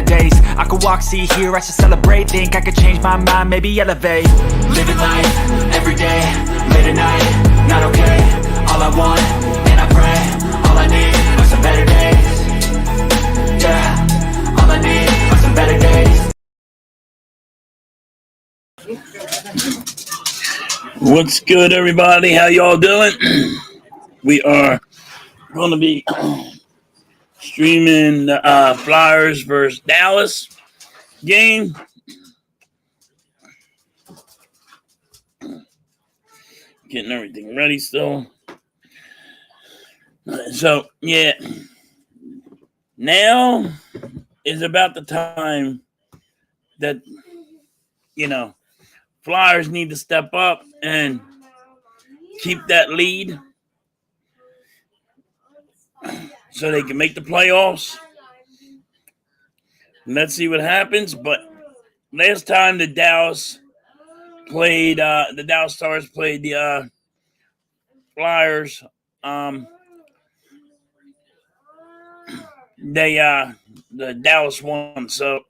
days. I could walk, see, hear, I should celebrate. Think I could change my mind, maybe elevate. Living life, every day, late at night, not okay. All I want, and I pray, all I need are some better days. Yeah, all I need are some better days. What's good, everybody? How y'all doing? We are going to be streaming the Flyers versus Dallas game. Getting everything ready still. So, yeah. Now is about the time that, Flyers need to step up and keep that lead so they can make the playoffs. And let's see what happens. But last time the Dallas Stars played the Flyers, the Dallas won. So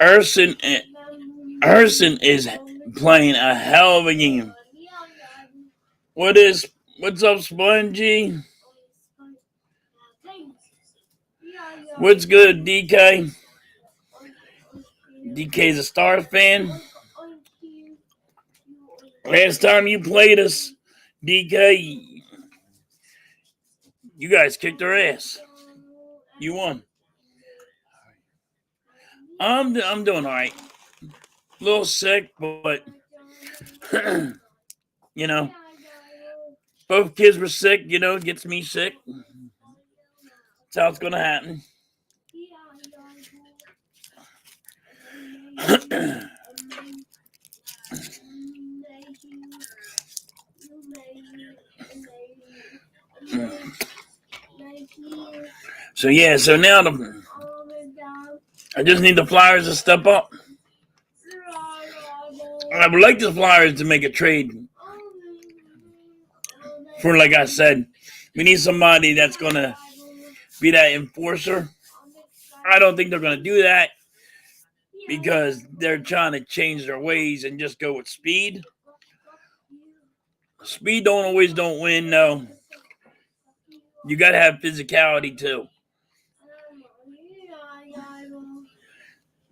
Erson is playing a hell of a game. What's up, Spongy? What's good, DK? DK's a Stars fan. Last time you played us, DK, you guys kicked our ass. You won. I'm doing all right. A little sick, but both kids were sick. It gets me sick. That's how it's gonna happen. So now I just need the Flyers to step up. I would like the Flyers to make a trade for, like I said, we need somebody that's going to be that enforcer. I don't think they're going to do that because they're trying to change their ways and just go with speed. Speed don't win, no. You got to have physicality, too.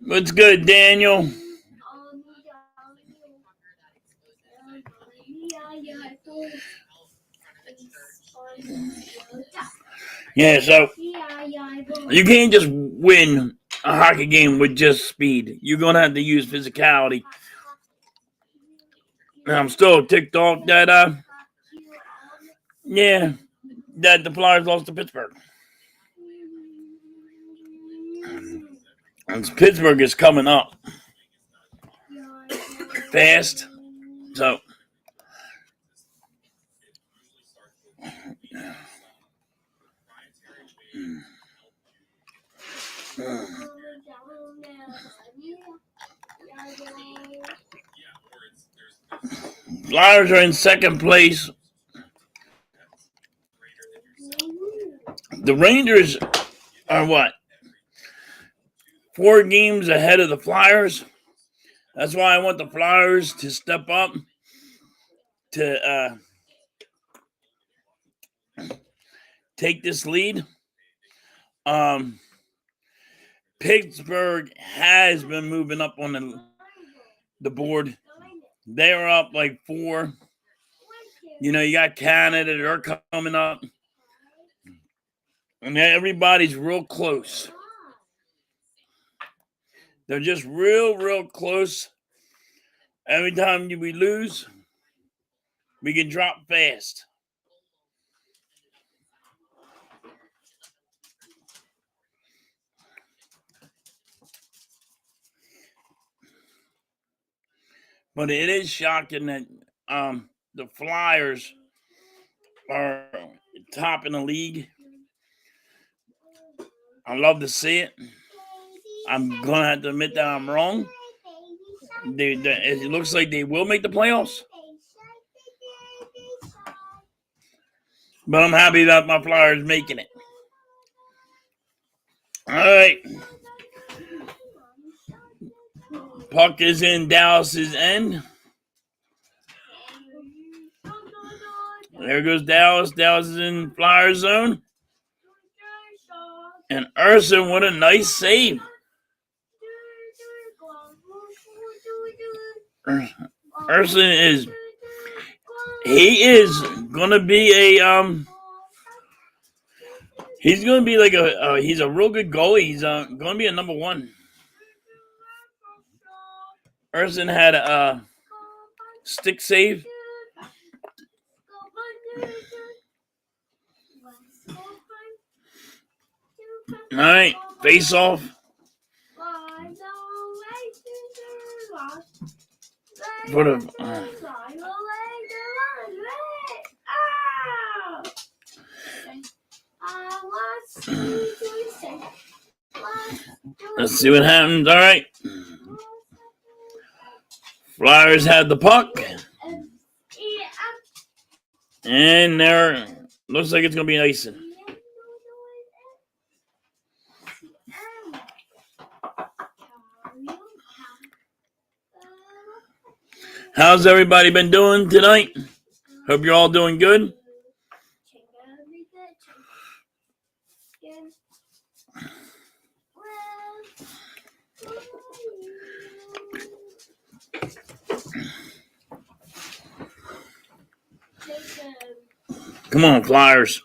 What's good, Daniel? Yeah, so you can't just win a hockey game with just speed. You're going to have to use physicality. And I'm still ticked off that, that the Flyers lost to Pittsburgh. And Pittsburgh is coming up fast. So Flyers are in second place. The Rangers are what? 4 games ahead of the Flyers. That's why I want the Flyers to step up to take this lead. Pittsburgh has been moving up on the board. They're up like 4. You got Canada, they're coming up. And everybody's real close. They're just real close. Every time we lose, we can drop fast. But it is shocking that the Flyers are top in the league. I love to see it. I'm going to have to admit that I'm wrong. It looks like they will make the playoffs. But I'm happy that my Flyers making it. All right. Puck is in Dallas's end. There goes Dallas. Dallas is in Flyer zone. And Urson, what a nice save. Urson is gonna be he's gonna be like he's a real good goalie. He's gonna be a number one. Urson had a stick save. All right, face off. For the let's see what happens. All right, Flyers have the puck, and there looks like it's gonna be icing. How's everybody been doing tonight? Hope you're all doing good. Come on, Flyers.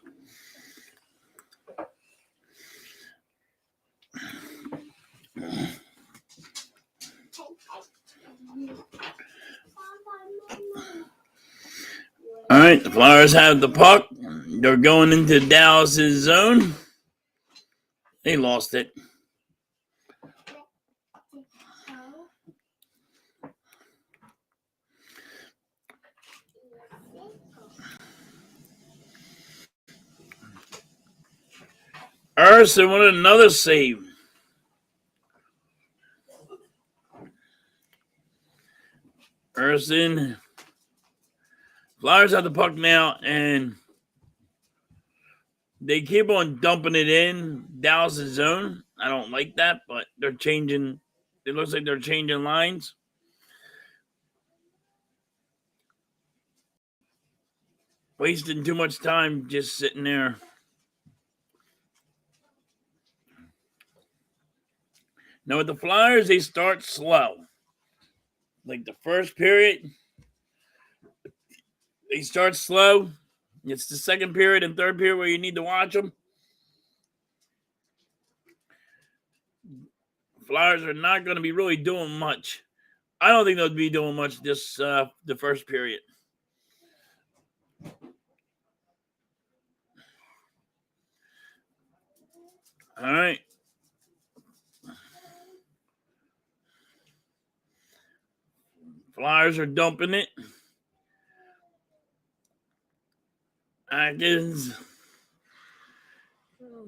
All right, the Flyers have the puck. They're going into Dallas's zone. They lost it. Urson with another save. Urson. Flyers have the puck now, and they keep on dumping it in Dallas' zone. I don't like that, but they're changing. It looks like they're changing lines. Wasting too much time just sitting there. Now with the Flyers, they start slow. Like the first period, they start slow. It's the second period and third period where you need to watch them. Flyers are not going to be really doing much. I don't think they'll be doing much this the first period. All right. Flyers are dumping it. Atkins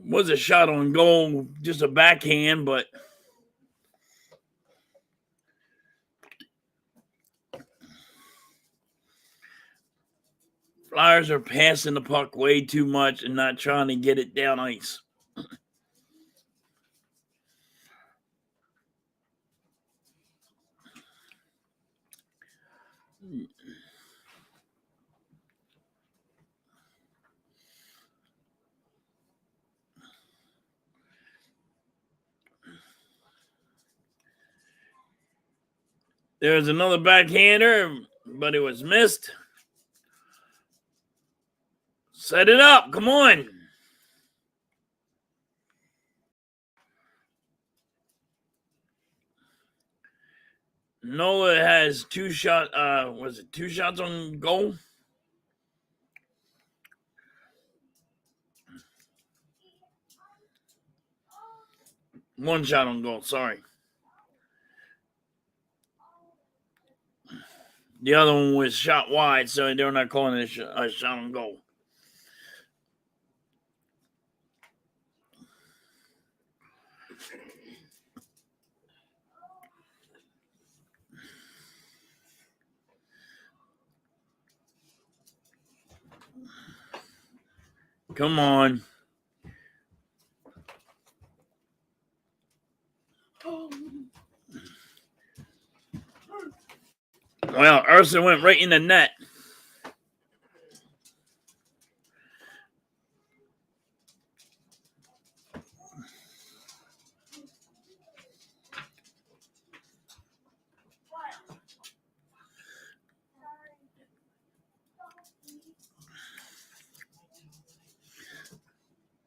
was a shot on goal, just a backhand, but Flyers are passing the puck way too much and not trying to get it down ice. There's another backhander, but it was missed. Set it up. Come on. Nola has two shots on goal? One shot on goal, sorry. The other one was shot wide, so they're not calling it a shot on goal. Come on. Well, Ursa went right in the net.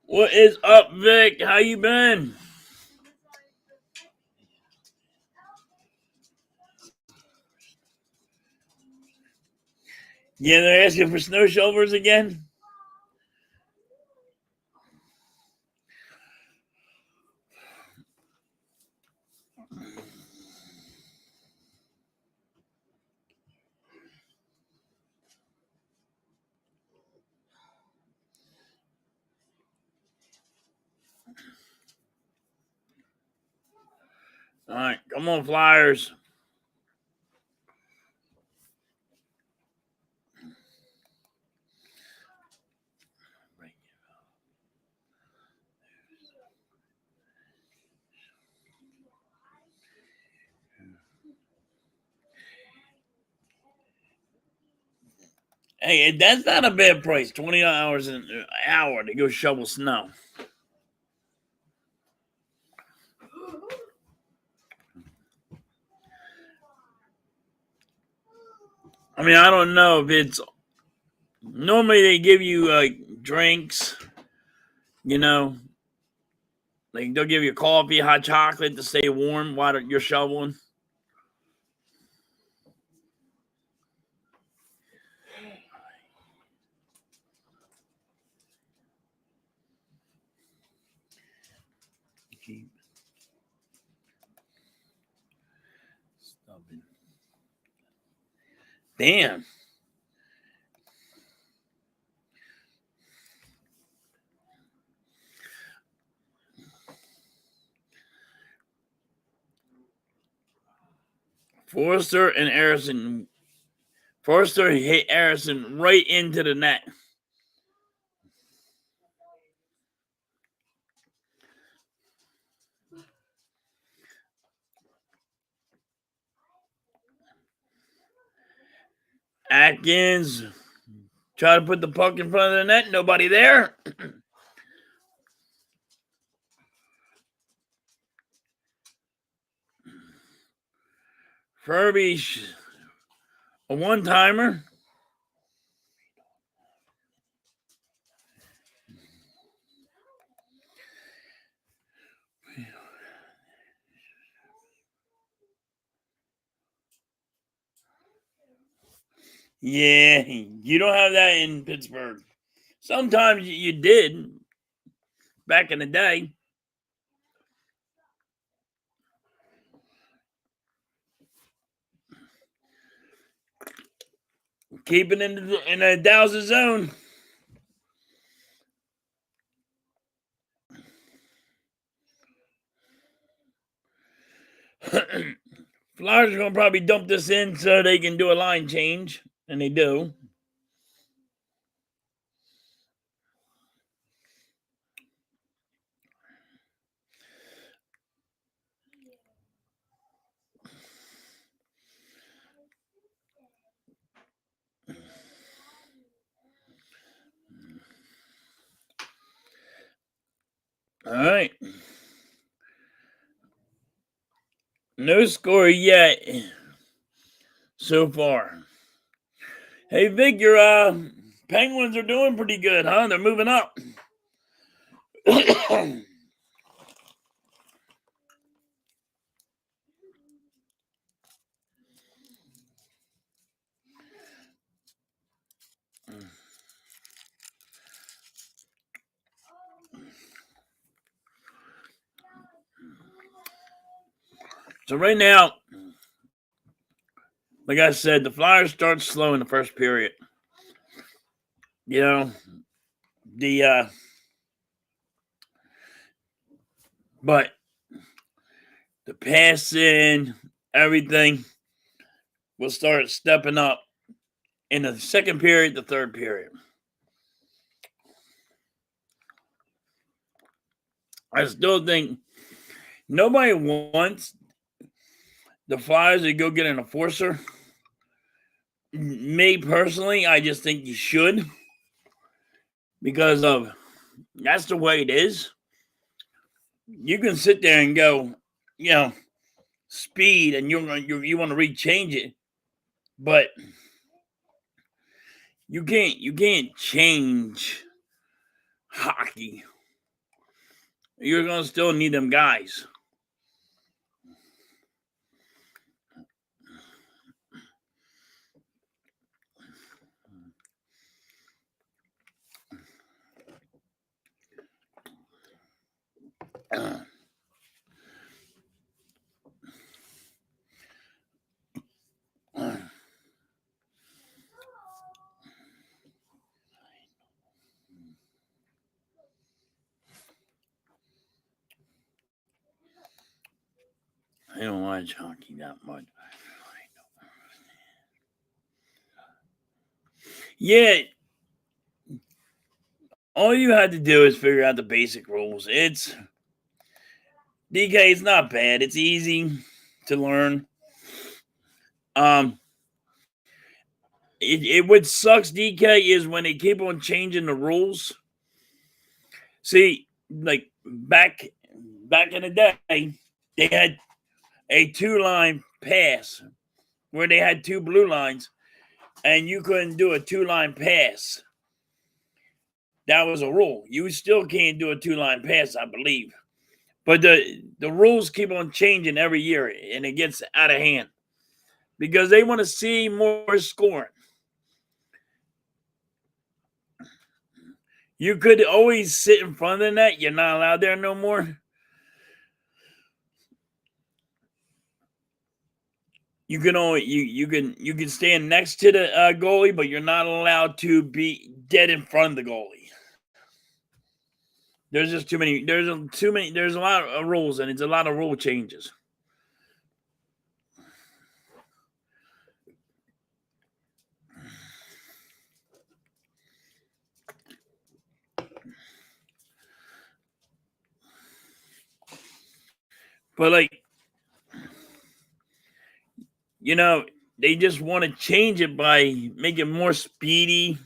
What is up, Vic? How you been? Yeah, they're asking for snow shovels again. All right, come on, Flyers. Hey, that's not a bad price. $20 an hour to go shovel snow. I mean, I don't know if it's normally they give you drinks, you know, like they'll give you coffee, hot chocolate to stay warm while you're shoveling. Damn. Forrester and Harrison. Forrester hit Harrison right into the net. Atkins try to put the puck in front of the net. Nobody there. Furby, a one-timer. Yeah, you don't have that in Pittsburgh. Sometimes you did back in the day. Keep it in a Dowser zone. Flyers are going to probably dump this in so they can do a line change, and they do. All right. No score yet so far. Hey, Vic, your Penguins are doing pretty good, huh? They're moving up. So right now, like I said, the Flyers start slow in the first period. You know, but the passing, everything will start stepping up in the second period, the third period. I still think nobody wants the Flyers to go get an enforcer. Me personally, I just think you should because of that's the way it is. You can sit there and go, you know, speed, and you want to rechange it, but you can't change hockey. You're gonna still need them guys. I don't watch hockey that much. Yeah, all you had to do is figure out the basic rules. It's DK. It's not bad. It's easy to learn. Um, what sucks, DK, is when they keep on changing the rules. See, like back in the day, they had a 2-line pass where they had 2 blue lines, and you couldn't do a 2-line pass. That was a rule. You still can't do a 2-line pass, I believe. But the rules keep on changing every year, and it gets out of hand because they want to see more scoring. You could always sit in front of the net. You're not allowed there no more. You can only you can stand next to the goalie, but you're not allowed to be dead in front of the goalie. There's just too many. There's a lot of rules, and it's a lot of rule changes. But like, you know, they just want to change it by making more speedy,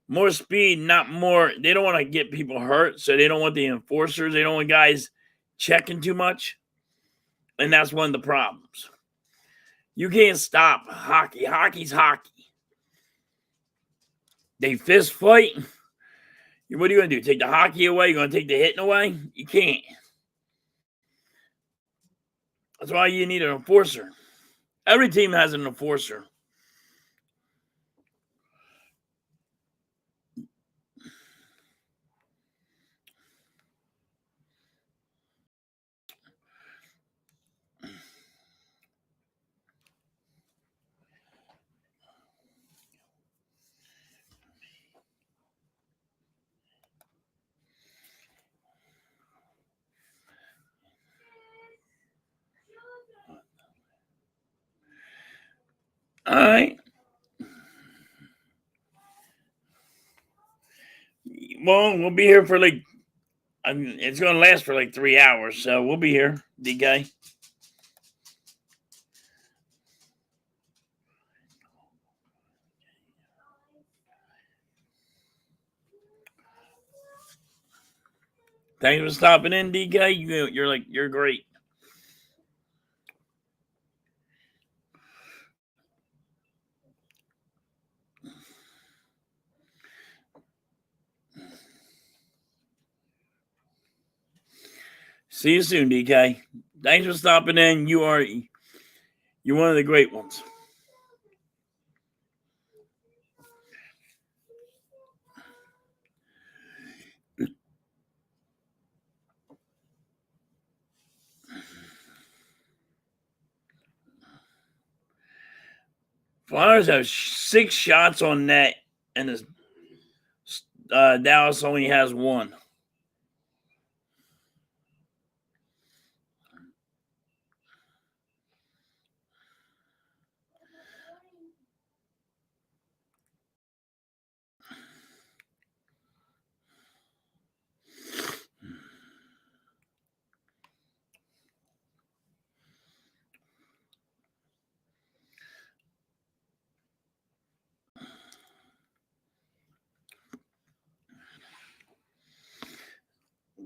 more speed, not more. They don't want to get people hurt, so they don't want the enforcers. They don't want guys checking too much, and that's one of the problems. You can't stop hockey. Hockey's hockey. They fist fight. What are you going to do? Take the hockey away? You're going to take the hitting away? You can't. That's why you need an enforcer. Every team has an enforcer. All right. Well, we'll be here for like, it's going to last for like 3 hours, so we'll be here, DK. Thanks for stopping in, DK. You're great. See you soon, DK. Thanks for stopping in. You're one of the great ones. Flyers have 6 shots on net, and Dallas only has 1.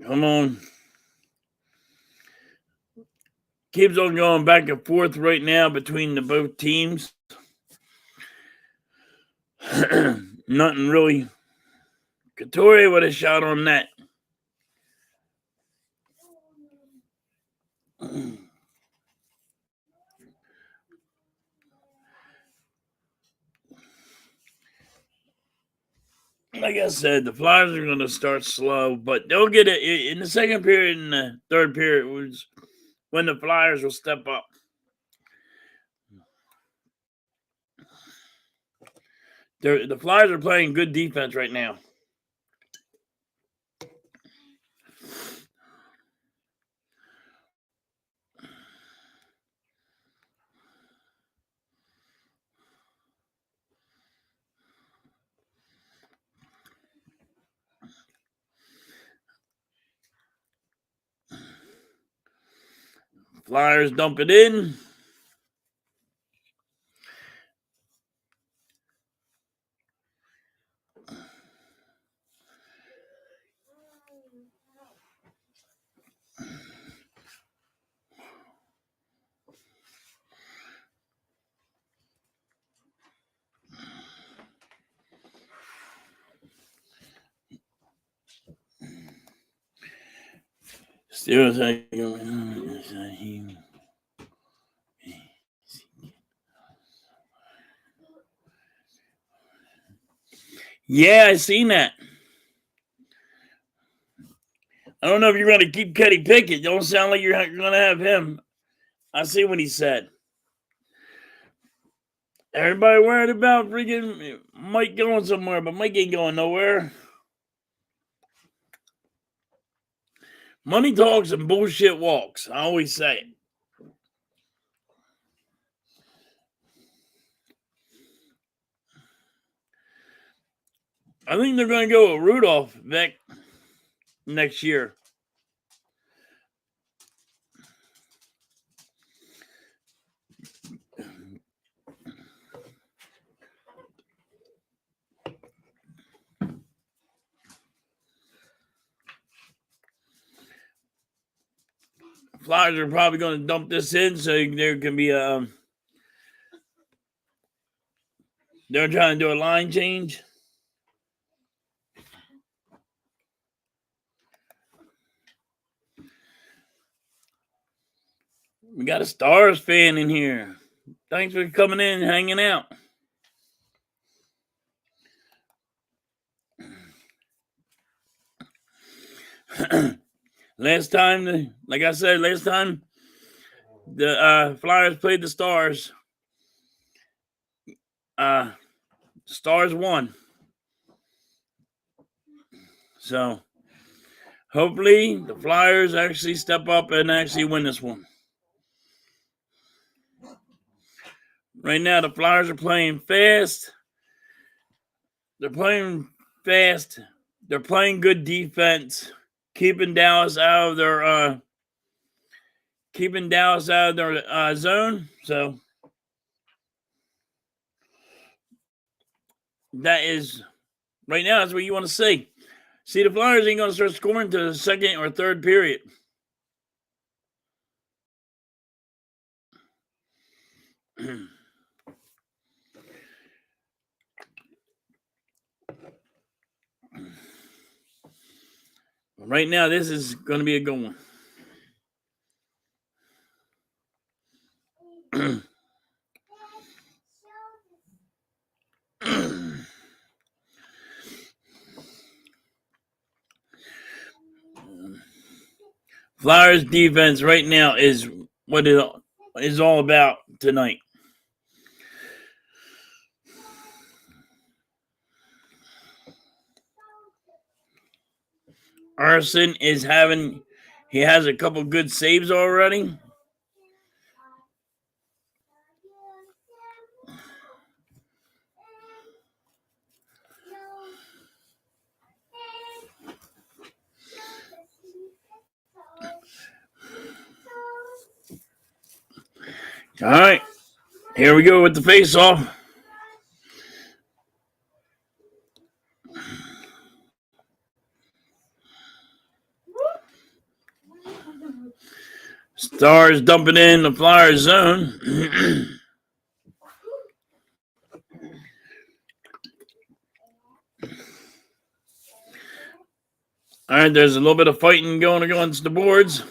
Come on. Keeps on going back and forth right now between the both teams. Nothing really. Couture with a shot on that. Like I said, the Flyers are going to start slow, but they'll get it in the second period and the third period was when the Flyers will step up. The Flyers are playing good defense right now. Flyers dump it in. Still yeah, I seen that. I don't know if you're going to keep Kenny Pickett. Don't sound like you're going to have him. I see what he said. Everybody worried about freaking Mike going somewhere, but Mike ain't going nowhere. Money talks and bullshit walks. I always say it. I think they're going to go with Rudolph next year. Flyers are probably going to dump this in, so there can be a. They're trying to do a line change. We got a Stars fan in here. Thanks for coming in and hanging out. Last time the Flyers played the Stars. Stars won. So hopefully the Flyers actually step up and actually win this one. Right now the Flyers are playing fast. They're playing fast. They're playing good defense, keeping Dallas out of their zone. So that is right now. That's what you want to see. See, the Flyers ain't going to start scoring to the second or third period. Right now, this is going to be a good one. Flyers defense right now is what it is all about tonight. Arson he has a couple good saves already. All right, here we go with the face-off. Stars dumping in the Flyers zone. All right, there's a little bit of fighting going against the boards.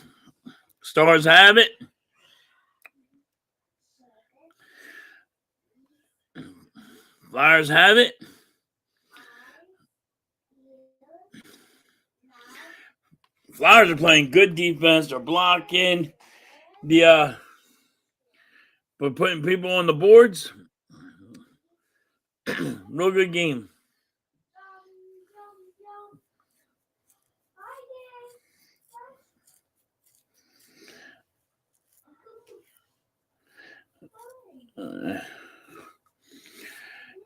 Stars have it. Flyers have it. Flyers are playing good defense. They're blocking. But putting people on the boards. Real good game.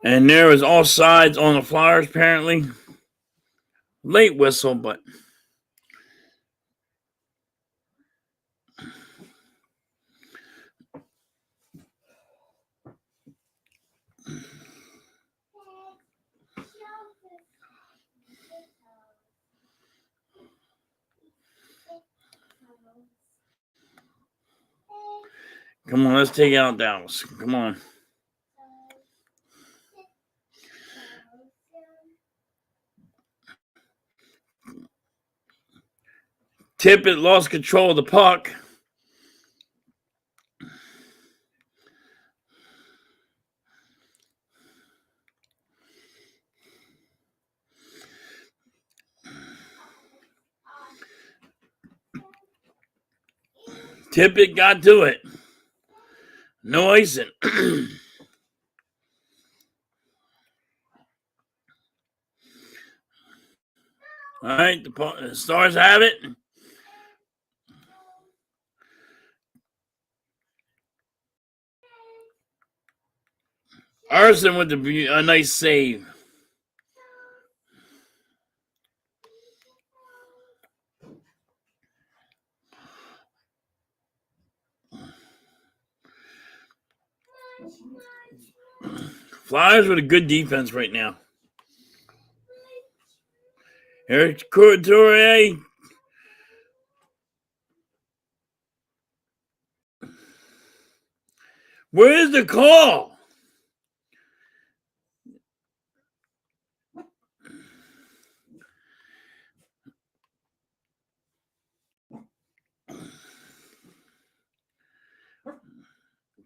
And there was all sides on the Flyers, apparently. Late whistle, but come on, let's take out Dallas. Come on. Tippett lost control of the puck. Tippett got to it. No icing. All right, the Stars have it. Arson with a nice save. Flyers with a good defense right now. Eric Couturier. Where's the call?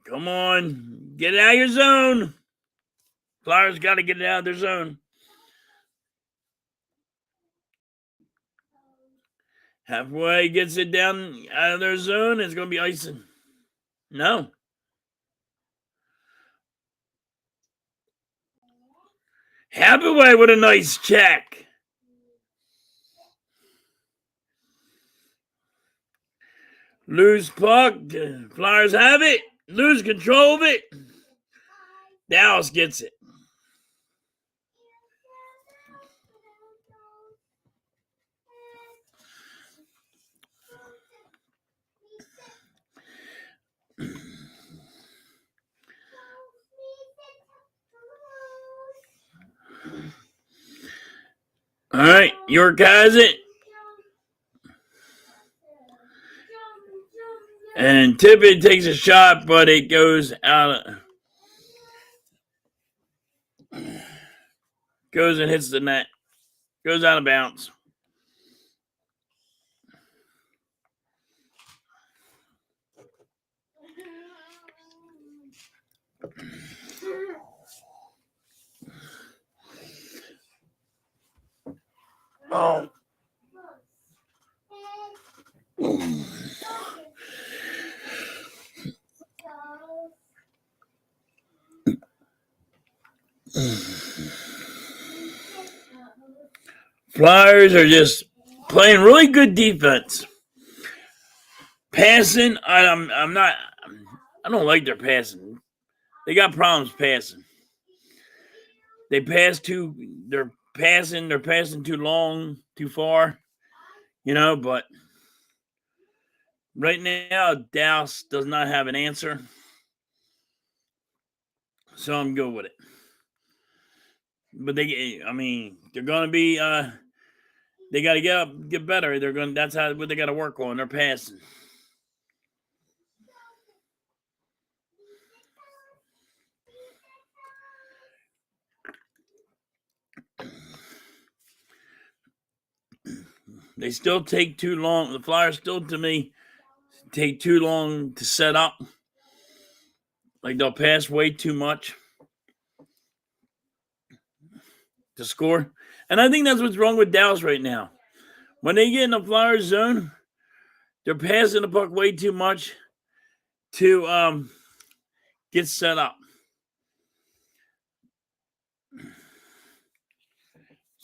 Come on. Get it out of your zone. Flyers got to get it out of their zone. Halfway gets it down out of their zone. It's going to be icing. No. Hathaway with a nice check. Loose puck. Flyers have it. Lose control of it. Dallas gets it. All right, York has it. And Tippett takes a shot, but it goes out. Goes and hits the net. Goes out of bounds. Oh. Flyers are just playing really good defense. Passing, I don't like their passing. They got problems passing. They're passing too long, too far, but right now Dallas does not have an answer. So I'm good with it. But they're going to be they got to get better. That's what they got to work on. They're passing. They still take too long. The Flyers still, to me, take too long to set up. Like they'll pass way too much to score. And I think that's what's wrong with Dallas right now. When they get in the Flyers zone, they're passing the puck way too much to get set up.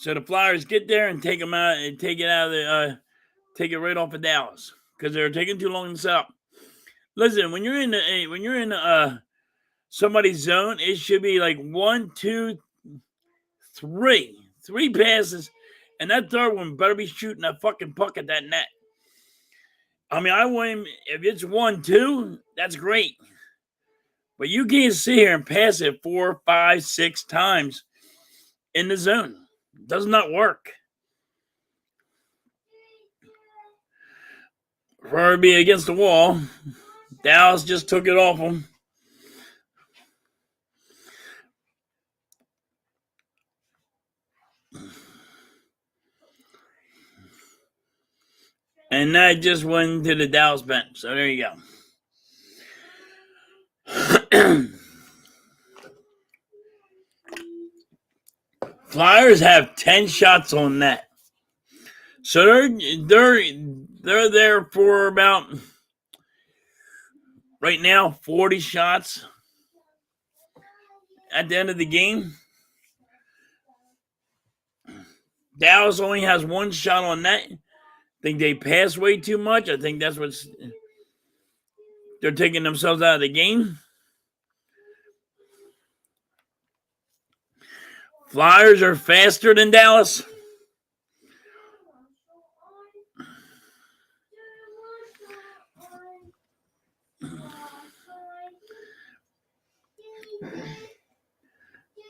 So the Flyers get there and take them out and take it out of the take it right off of Dallas because they're taking too long to set up. Listen, when you're in somebody's zone, it should be like 1, 2, 3 passes, and that third one better be shooting that fucking puck at that net. I mean, I want him if it's 1, 2, that's great, but you can't sit here and pass it 4, 5, 6 times in the zone. Does not work. Furby against the wall. Dallas just took it off him. And that just went to the Dallas bench. So there you go. Flyers have 10 shots on net. So they're there for about right now 40 shots at the end of the game. Dallas only has 1 shot on net. I think they pass way too much. I think that's what's they're taking themselves out of the game. Flyers are faster than Dallas.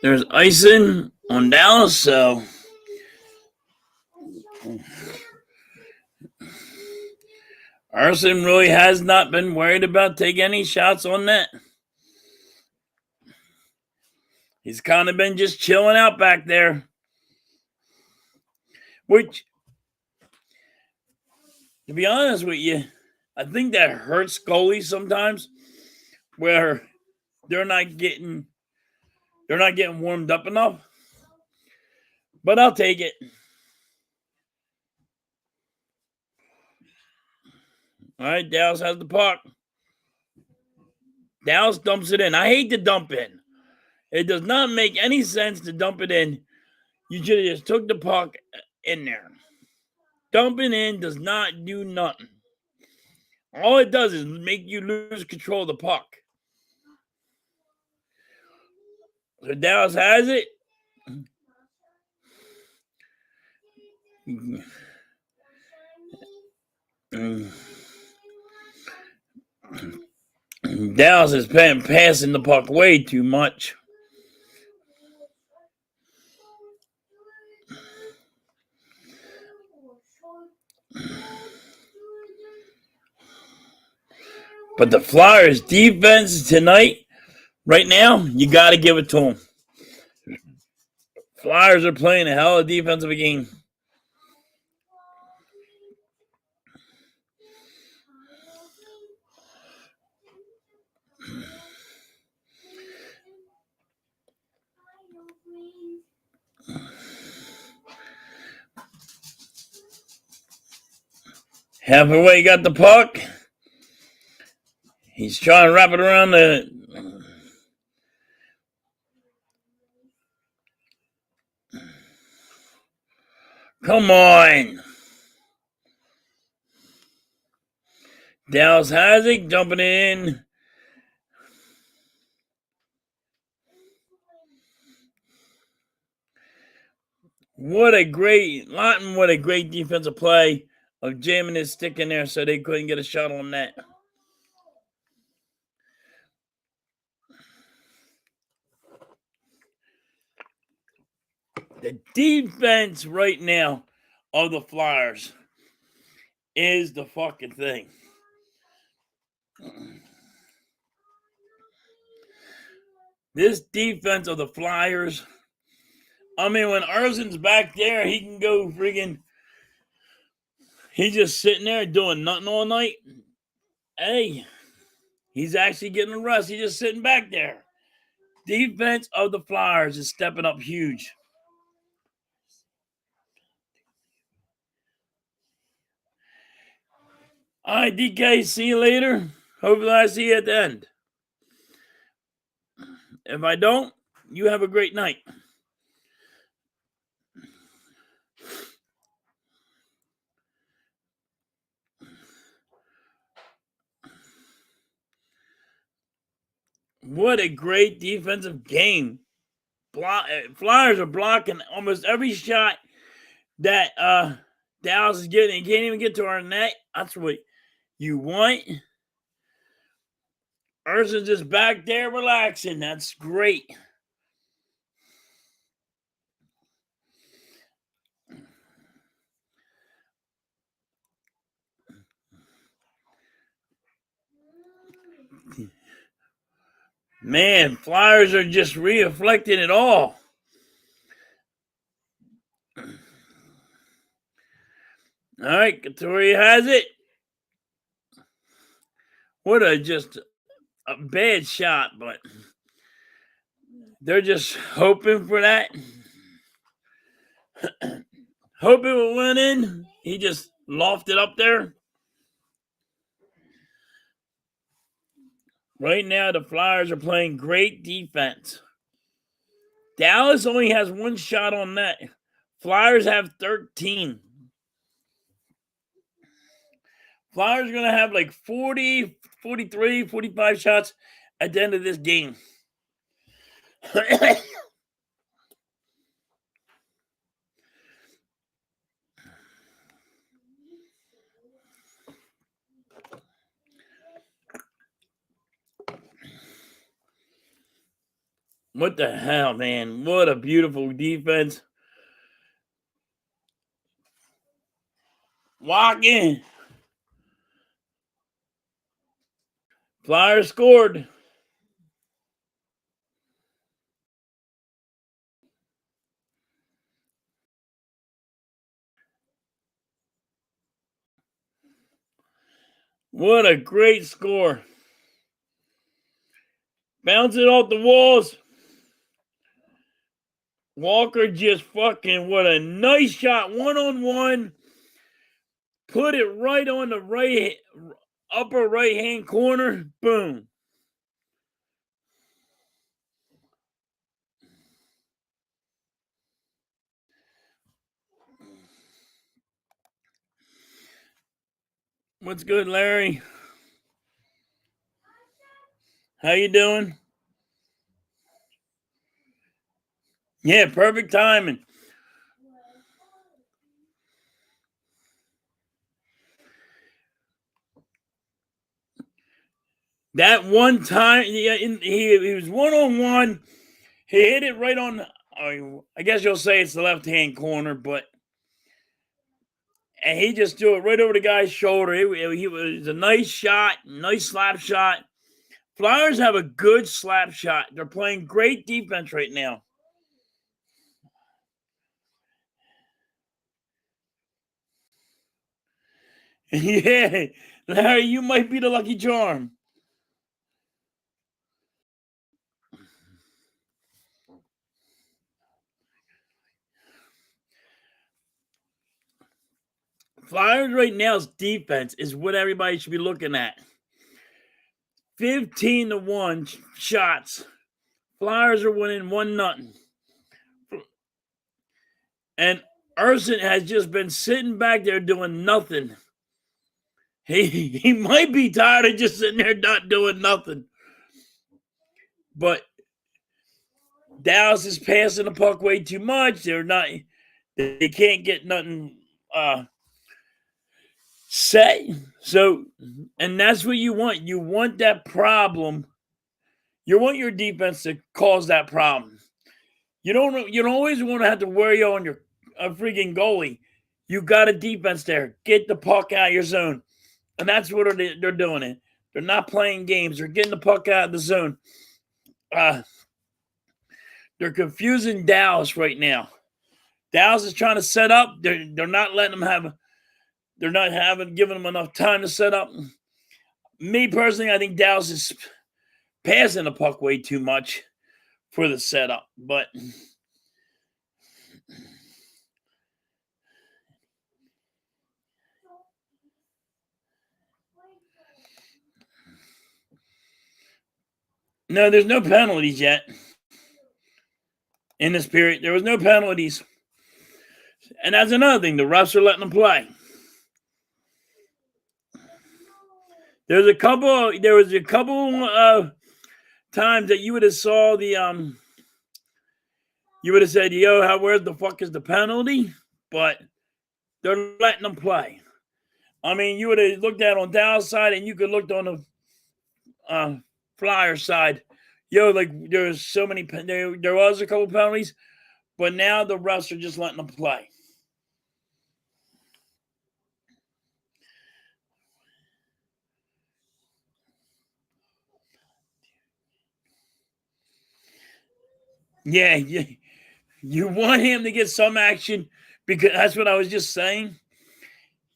There's icing on Dallas, so Arson really has not been worried about taking any shots on net. He's kind of been just chilling out back there. Which, to be honest with you, I think that hurts goalies sometimes where they're not getting warmed up enough. But I'll take it. All right, Dallas has the puck. Dallas dumps it in. I hate to dump in. It does not make any sense to dump it in. You should have just took the puck in there. Dumping in does not do nothing. All it does is make you lose control of the puck. So Dallas has it. Dallas is passing the puck way too much. But the Flyers' defense tonight, right now, you got to give it to them. Flyers are playing a hell of a defensive game. Halfway got the puck. He's trying to wrap it around the... Come on. Dallas has it, jumping in. What a great defensive play of jamming his stick in there so they couldn't get a shot on that. The defense right now of the Flyers is the fucking thing. This defense of the Flyers, I mean, when Erson's back there, he can go friggin' He's just sitting there doing nothing all night. Hey, he's actually getting a rest. He's just sitting back there. Defense of the Flyers is stepping up huge. All right, DK, see you later. Hopefully I see you at the end. If I don't, you have a great night. What a great defensive game. Flyers are blocking almost every shot that Dallas is getting. He can't even get to our net. That's what you want. Erson's just back there relaxing. That's great. Man, Flyers are just reflecting it all. All right, Couturier has it. What just a bad shot, but they're just hoping for that. Hoping it went in. He just lofted up there. Right now, the Flyers are playing great defense. Dallas only has one shot on net. Flyers have 13. Flyers are going to have like 40, 43, 45 shots at the end of this game. What the hell, man? What a beautiful defense. Walk in. Flyers scored. What a great score. Bounce it off the walls. Walker just fucking, what a nice shot. One-on-one. Put it right on the upper right-hand corner. Boom. What's good, Larry? How you doing? Yeah, perfect timing. That one time, he was one-on-one. He hit it right on, I guess you'll say it's the left-hand corner, and he just threw it right over the guy's shoulder. It was a nice shot, nice slap shot. Flyers have a good slap shot. They're playing great defense right now. Yeah, Larry, you might be the lucky charm. Flyers right now's defense is what everybody should be looking at. 15-1 shots. Flyers are winning 1-0. And Erson has just been sitting back there doing nothing. He might be tired of just sitting there not doing nothing. But Dallas is passing the puck way too much. They can't get nothing set. So, and that's what you want. You want that problem. You want your defense to cause that problem. You don't always want to have to worry on your freaking goalie. You got a defense there. Get the puck out of your zone. And that's what they're doing it. They're not playing games. They're getting the puck out of the zone. They're confusing Dallas right now. Dallas is trying to set up. They're not letting them have They're not giving them enough time to set up. Me personally, I think Dallas is passing the puck way too much for the setup. But no, there's no penalties yet. In this period, there was no penalties. And that's another thing. The refs are letting them play. There was a couple times that you would have saw the you would have said, yo, where the fuck is the penalty? But they're letting them play. I mean, you would have looked at on Dallas side and you could look on the Flyer side. Like there's so many, there was a couple penalties, but now the refs are just letting them play. Yeah, you want him to get some action because that's what I was just saying.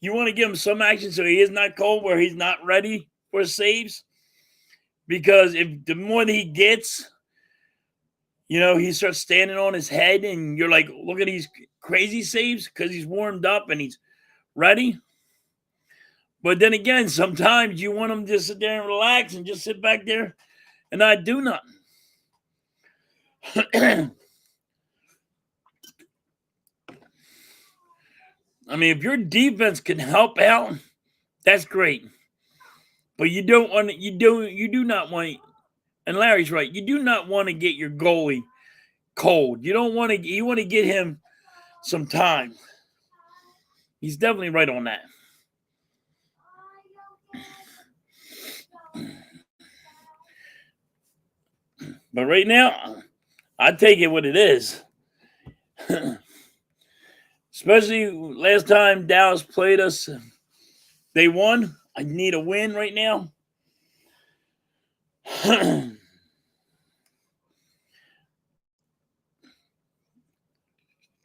You want to give him some action so he is not cold where he's not ready for saves. Because if the more that he gets, he starts standing on his head and you're like, look at these crazy saves because he's warmed up and he's ready. But then again, sometimes you want him to sit there and relax and just sit back there and not do nothing. I mean, if your defense can help out, that's great. But you do not want, and Larry's right, you do not want to get your goalie cold. You want to get him some time. He's definitely right on that. But right now, I take it what it is. Especially last time Dallas played us, they won. I need a win right now.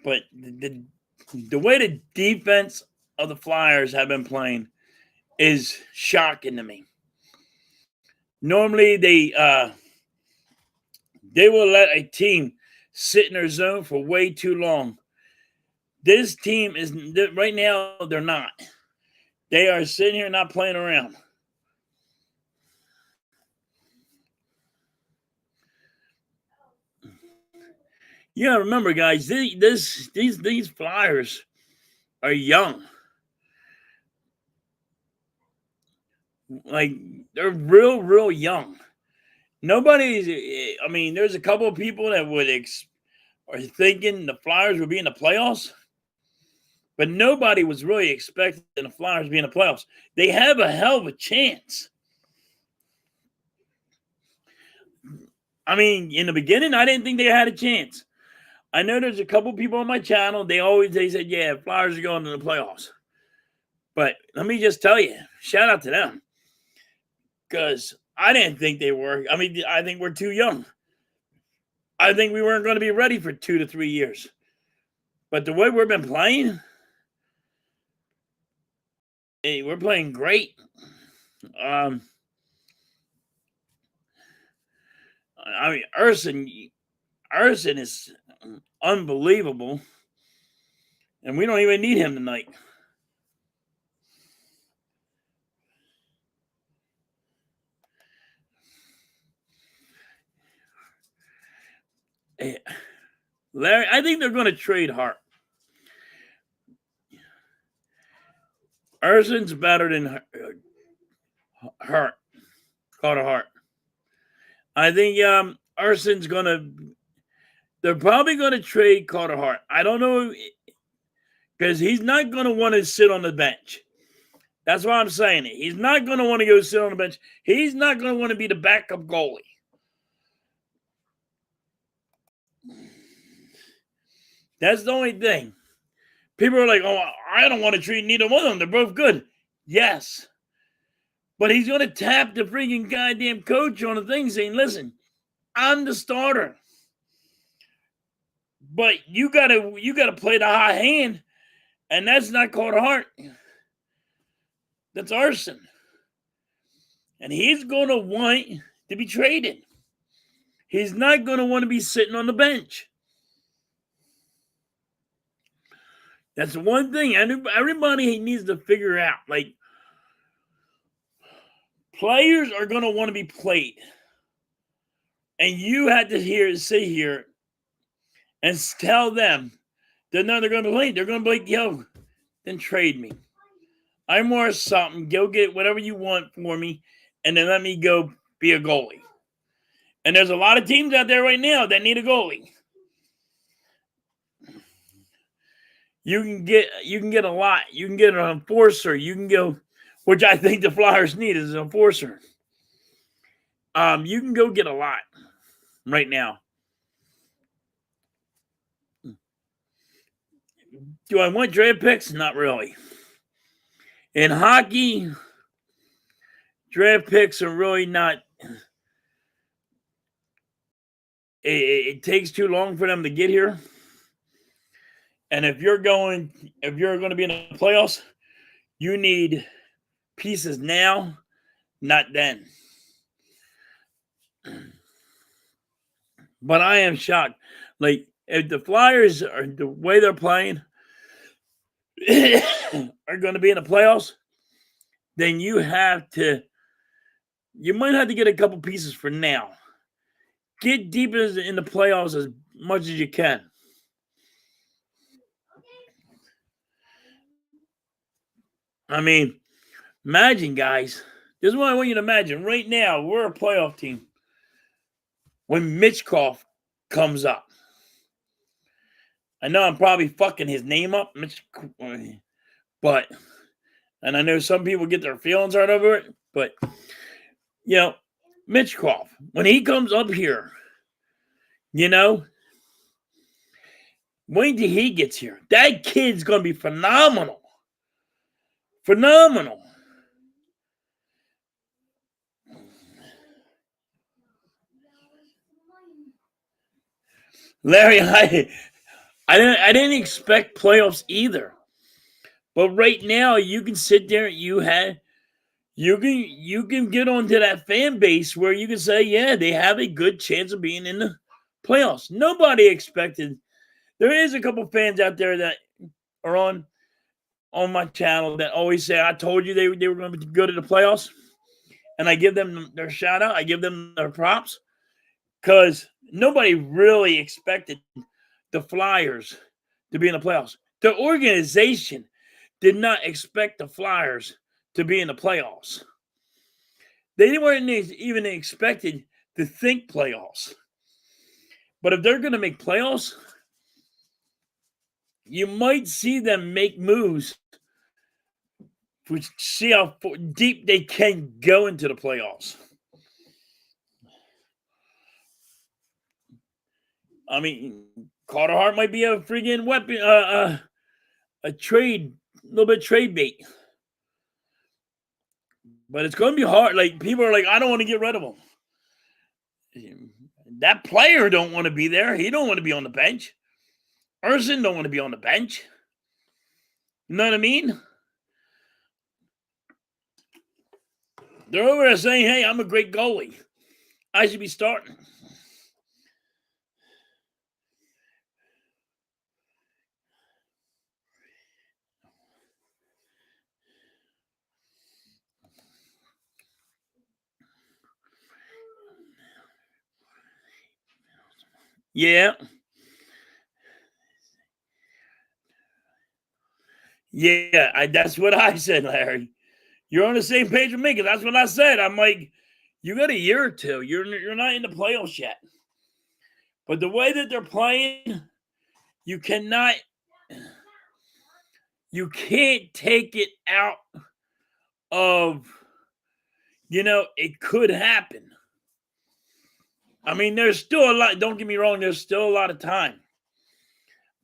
But the way the defense of the Flyers have been playing is shocking to me. Normally, they will let a team sit in their zone for way too long. This team is right now, they're not. They are sitting here not playing around. Yeah, remember, guys, these Flyers are young. Like, they're real young. There's a couple of people that are thinking the Flyers will be in the playoffs. But nobody was really expecting the Flyers to be in the playoffs. They have a hell of a chance. I mean, in the beginning, I didn't think they had a chance. I know there's a couple people on my channel. They said, yeah, Flyers are going to the playoffs. But let me just tell you, shout out to them. Because I didn't think they were. I mean, I think we're too young. I think we weren't going to be ready for 2 to 3 years. But the way we've been playing, we're playing great. Urson is unbelievable. And we don't even need him tonight. Larry, I think they're going to trade Hart. Urson's better than Hart. Carter Hart. I think Urson's going to... They're probably going to trade Carter Hart. I don't know, because he's not going to want to sit on the bench. That's why I'm saying it. He's not going to want to go sit on the bench. He's not going to want to be the backup goalie. That's the only thing. People are like, oh, I don't want to treat neither one of them. They're both good. Yes. But he's going to tap the freaking goddamn coach on the thing saying, listen, I'm the starter. But you gotta play the high hand, and that's not Carter Hart. That's arson. And he's going to want to be traded. He's not going to want to be sitting on the bench. That's one thing everybody needs to figure out. Like, players are going to want to be played. And you had to sit here and tell them they're not going to play. They're going to be like, yo, then trade me. I'm worth something. Go get whatever you want for me, and then let me go be a goalie. And there's a lot of teams out there right now that need a goalie. You can get a lot. You can get an enforcer. You can go, which I think the Flyers need is an enforcer. You can go get a lot right now. Do I want draft picks? Not really. In hockey, draft picks are really not. It takes too long for them to get here. And if you're going to be in the playoffs, you need pieces now, not then. But I am shocked. Like, if the Flyers are the way they're playing are going to be in the playoffs, then you might have to get a couple pieces for now. Get deep in the playoffs as much as you can. I mean, imagine, guys. This is what I want you to imagine. Right now, we're a playoff team. When Michkov comes up. I know I'm probably fucking his name up, but, and I know some people get their feelings hurt over it, but, you know, Michkov, when he comes up here, you know, wait till he gets here. That kid's going to be phenomenal. Phenomenal. Larry, I didn't expect playoffs either. But right now, you can sit there. You can get onto that fan base where you can say, yeah, they have a good chance of being in the playoffs. Nobody expected. There is a couple fans out there that are on my channel that always say, I told you they were going to be good at the playoffs. And I give them their shout out. I give them their props. Because nobody really expected the Flyers to be in the playoffs. The organization did not expect the Flyers to be in the playoffs. They weren't even expected to think playoffs. But if they're going to make playoffs, you might see them make moves to see how deep they can go into the playoffs. I mean, Carter Hart might be a friggin' weapon, a little bit trade bait. But it's going to be hard. Like, people are like, I don't want to get rid of him. That player don't want to be there. He don't want to be on the bench. Arson don't want to be on the bench. You know what I mean? They're over there saying, hey, I'm a great goalie. I should be starting. Yeah. Yeah, that's what I said, Larry. You're on the same page with me because that's what I said. I'm like, you got a year or two. You're not in the playoffs yet. But the way that they're playing, you can't take it out of, it could happen. I mean, there's still a lot. Don't get me wrong. There's still a lot of time.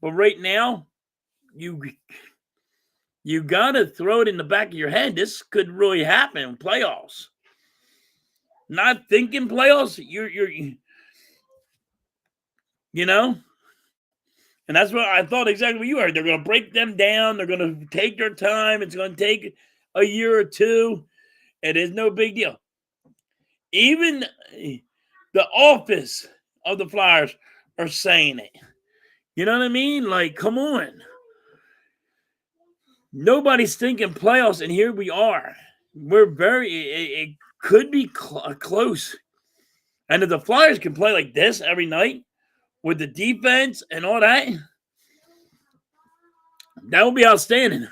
But right now, you got to throw it in the back of your head. This could really happen in playoffs. Not thinking playoffs, and that's what I thought exactly what you heard. They're going to break them down. They're going to take their time. It's going to take a year or two. It is no big deal. Even the office of the Flyers are saying it. You know what I mean? Like, come on. Nobody's thinking playoffs, and here we are. We're it could be close. And if the Flyers can play like this every night with the defense and all that, that would be outstanding.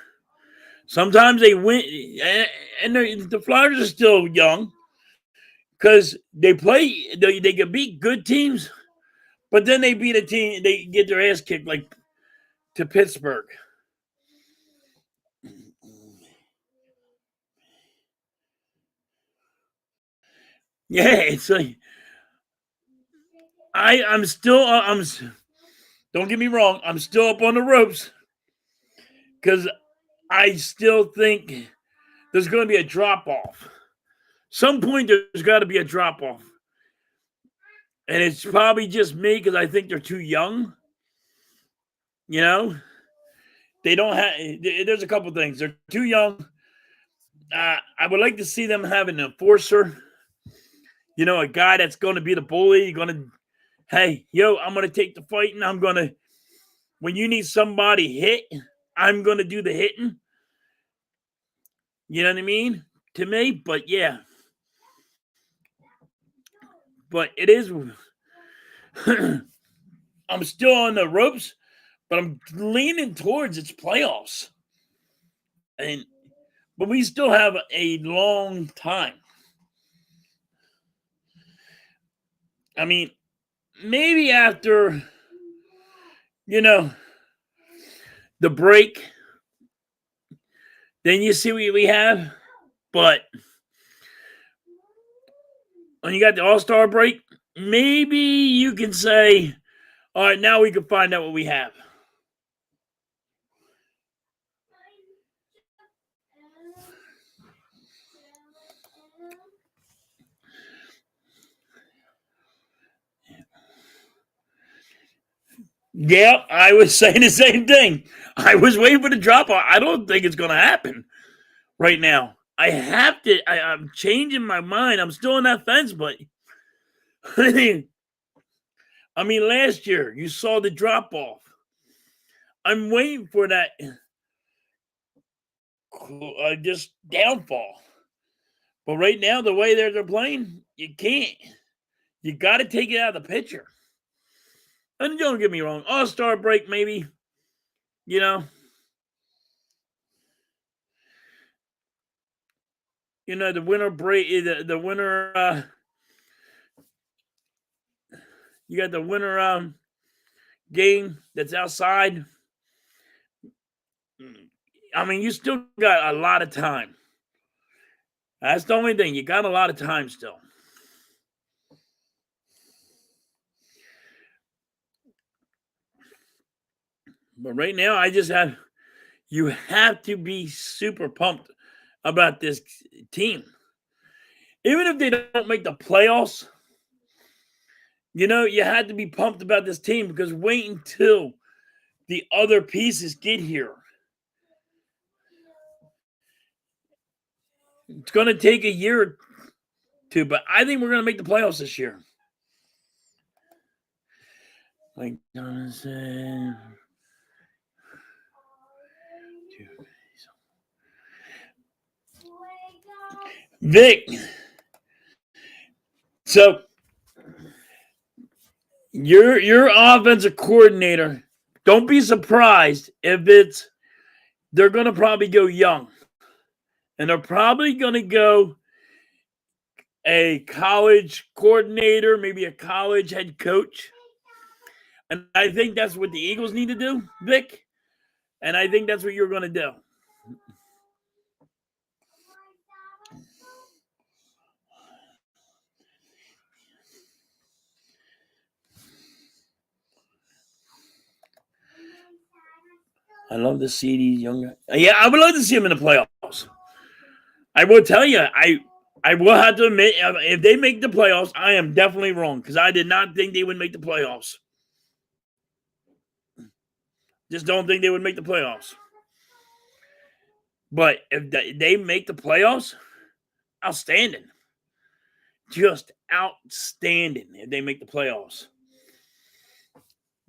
Sometimes they win, and the Flyers are still young because they can beat good teams, but then they beat a team, they get their ass kicked like to Pittsburgh. Yeah, it's like I'm still don't get me wrong, I'm still up on the ropes because I still think there's going to be a drop off. Some point there's got to be a drop off, and it's probably just me because I think they're too young. You know, they don't have. There's a couple things. They're too young. I would like to see them have an enforcer. You know, a guy that's going to be the bully. Going to, hey, yo, I'm going to take the fight, and I'm going to. When you need somebody hit, I'm going to do the hitting. You know what I mean? To me, but yeah. But it is. I'm still on the ropes, but I'm leaning towards its playoffs. But we still have a long time. I mean, maybe after, the break, then you see what we have. But when you got the All-Star break, maybe you can say, all right, now we can find out what we have. Yeah, I was saying the same thing. I was waiting for the drop off. I don't think it's going to happen right now. I'm changing my mind. I'm still on that fence, but I mean, last year you saw the drop off. I'm waiting for that just downfall. But right now, the way they're playing, you can't. You got to take it out of the picture. And don't get me wrong, All-Star break, maybe, the winter break, the winter, you got the winter game that's outside. I mean, you still got a lot of time. That's the only thing. You got a lot of time still. But right now, you have to be super pumped about this team. Even if they don't make the playoffs, you had to be pumped about this team because wait until the other pieces get here. It's going to take a year or two, but I think we're going to make the playoffs this year. Like Jonathan. Vic. So your offensive coordinator, don't be surprised if they're going to probably go young. And they're probably going to go a college coordinator, maybe a college head coach. And I think that's what the Eagles need to do, Vic. And I think that's what you're going to do. I love to see these young guys. Yeah, I would love to see them in the playoffs. I will tell you, I will have to admit, if they make the playoffs, I am definitely wrong because I did not think they would make the playoffs. Just don't think they would make the playoffs. But if they make the playoffs, outstanding. Just outstanding if they make the playoffs.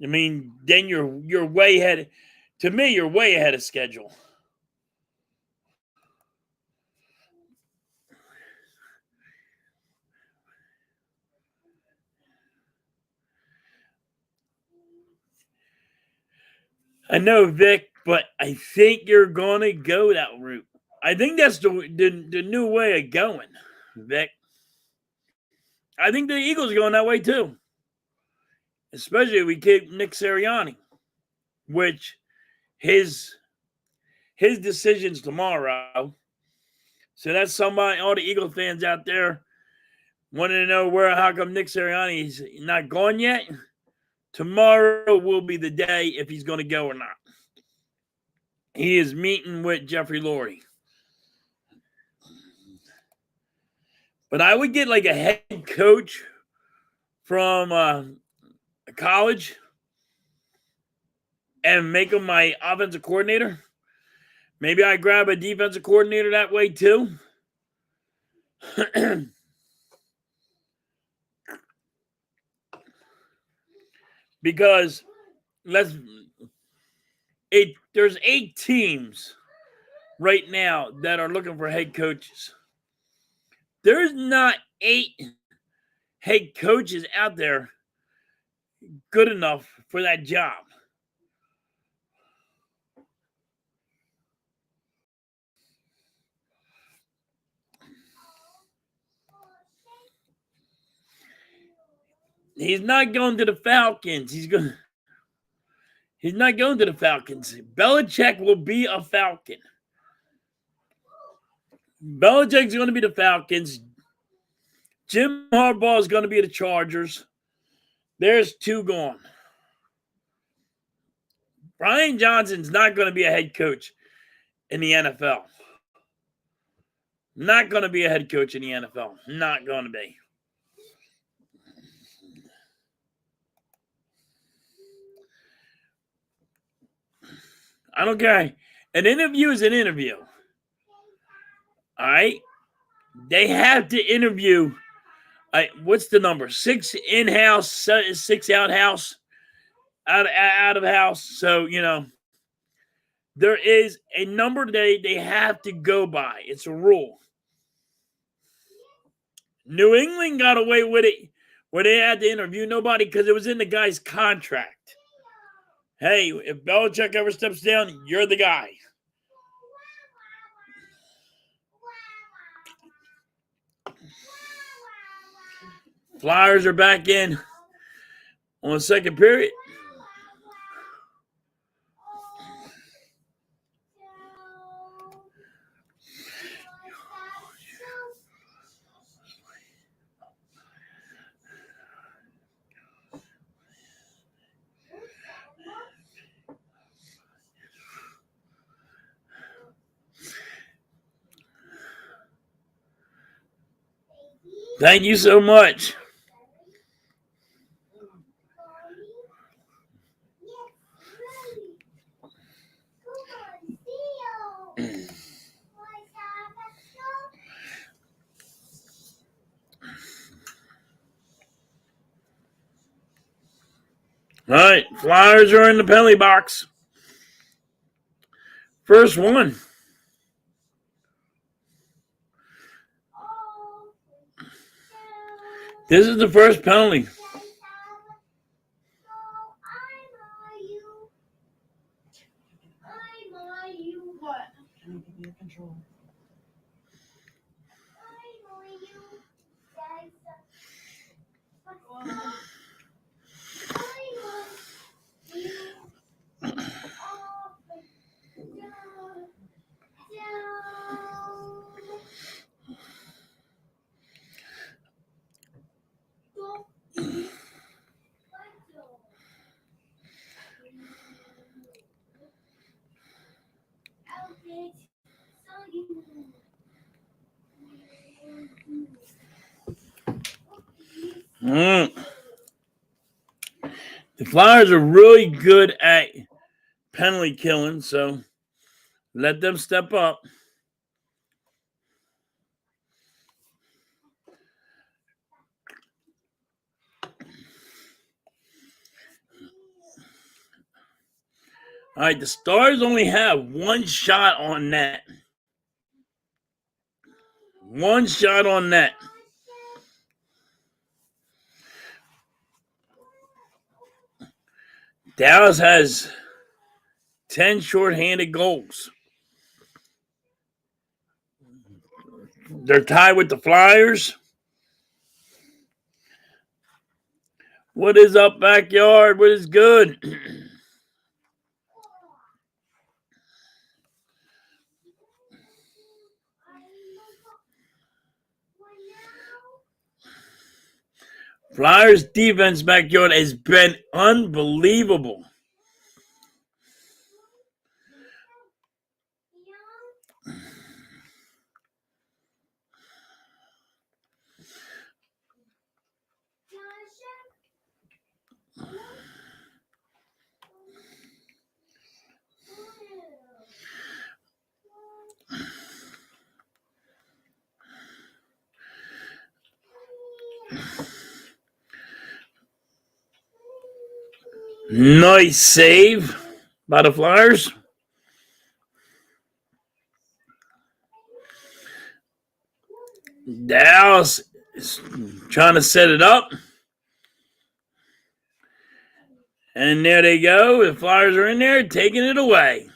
I mean, then you're way ahead. To me, you're way ahead of schedule. I know, Vic, but I think you're going to go that route. I think that's the new way of going, Vic. I think the Eagles are going that way too. Especially if we keep Nick Sirianni, which his decision's tomorrow. So that's somebody, all the Eagle fans out there wanting to know how come Nick Sirianni is not gone yet. Tomorrow will be the day if he's going to go or not. He is meeting with Jeffrey Lurie. But I would get like a head coach from a college and make him my offensive coordinator. Maybe I grab a defensive coordinator that way too. Because there's 8 teams right now that are looking for head coaches. There's not 8 head coaches out there good enough for that job. He's not going to the Falcons. He's not going to the Falcons. Belichick will be a Falcon. Belichick's going to be the Falcons. Jim Harbaugh is going to be the Chargers. There's 2 gone. Brian Johnson's not going to be a head coach in the NFL. Not going to be a head coach in the NFL. Not going to be. I don't care. An interview is an interview. All right? They have to interview. What's the number? 6 in-house, 6 out-house, out of house. So, there is a number they have to go by. It's a rule. New England got away with it where they had to interview nobody because it was in the guy's contract. Hey, if Belichick ever steps down, you're the guy. Flyers are back in on the second period. Thank you so much. All right, Flyers are in the penalty box. First one. This is the first penalty. The Flyers are really good at penalty killing, so Let them step up. All right, the Stars only have one shot on net. One shot on net. Dallas has 10 shorthanded goals. They're tied with the Flyers. What is up, backyard? What is good? Flyers defense, backyard, has been unbelievable. Nice save by the Flyers. Dallas is trying to set it up. And there they go. The Flyers are in there taking it away.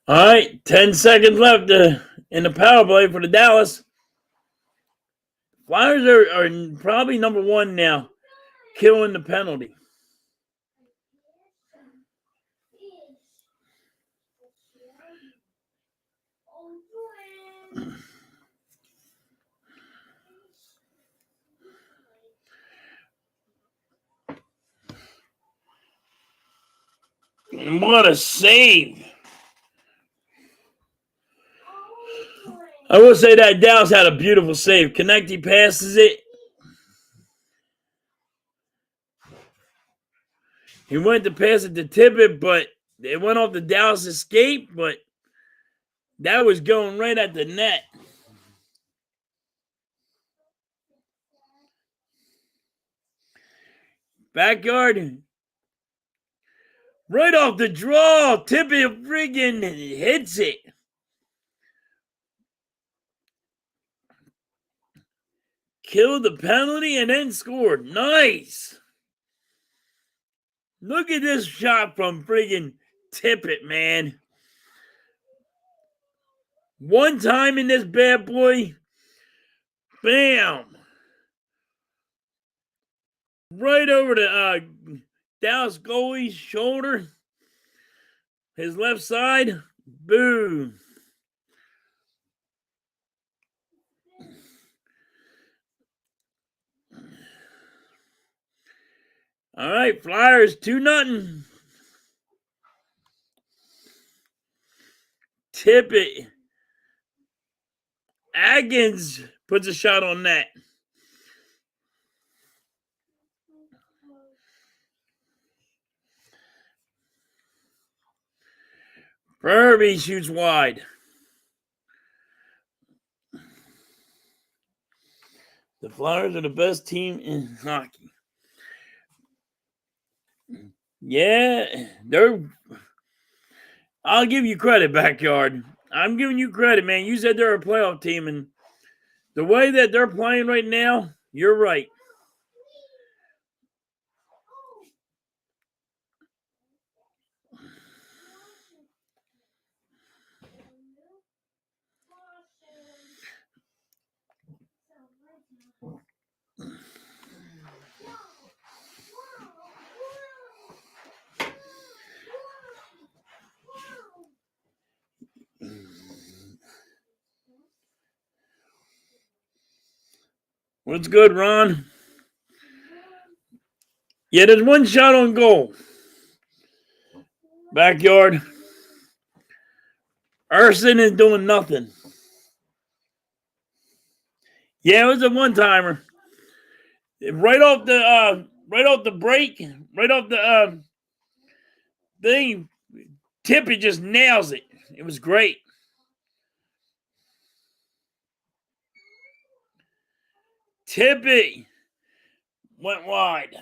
All right, 10 seconds left in the power play for the Dallas. Flyers are probably number one now, killing the penalty. And what a save. I will say that Dallas had a beautiful save. Konecny passes it. He went to pass it to Tippett, but it went off the Dallas escape, but that was going right at the net. Backyard. Right off the draw. Tippett friggin' hits it. Killed the penalty and then scored. Nice. Look at this shot from friggin' Tippett, man. One time in this bad boy. Bam. Right over the Dallas goalie's shoulder. His left side. Boom. All right, Flyers 2-0. Tippett. Atkins puts a shot on net. Furby shoots wide. The Flyers are the best team in hockey. Yeah, I'll give you credit, backyard. I'm giving you credit, man. You said they're a playoff team, and the way that they're playing right now, you're right. What's good, Ron? Yeah, there's one shot on goal. Backyard. Urson is doing nothing. Yeah, it was a one-timer. Right off the break, right off the thing, Tippett just nails it. It was great. Tippett went wide.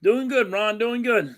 Doing good, Ron. Doing good.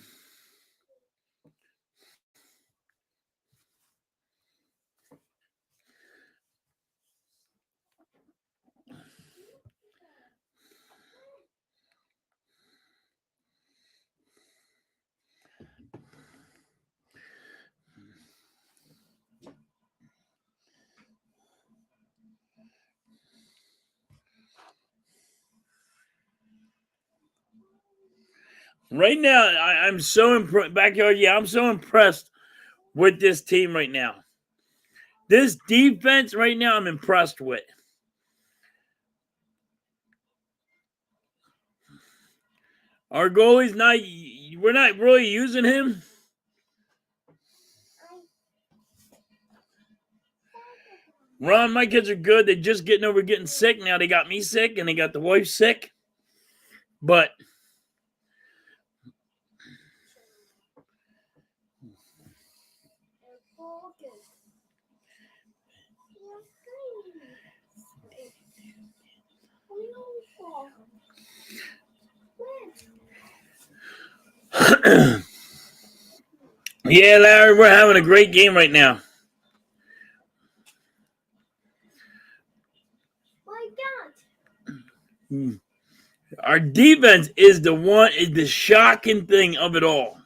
Right now, I'm so impressed. Backyard, yeah, I'm so impressed with this team right now. This defense right now, I'm impressed with. Our goalie's not, we're not really using him. Ron, my kids are good. They're just getting over getting sick. Now they got me sick and they got the wife sick. But yeah, Larry, we're having a great game right now. Our defense is the shocking thing of it all.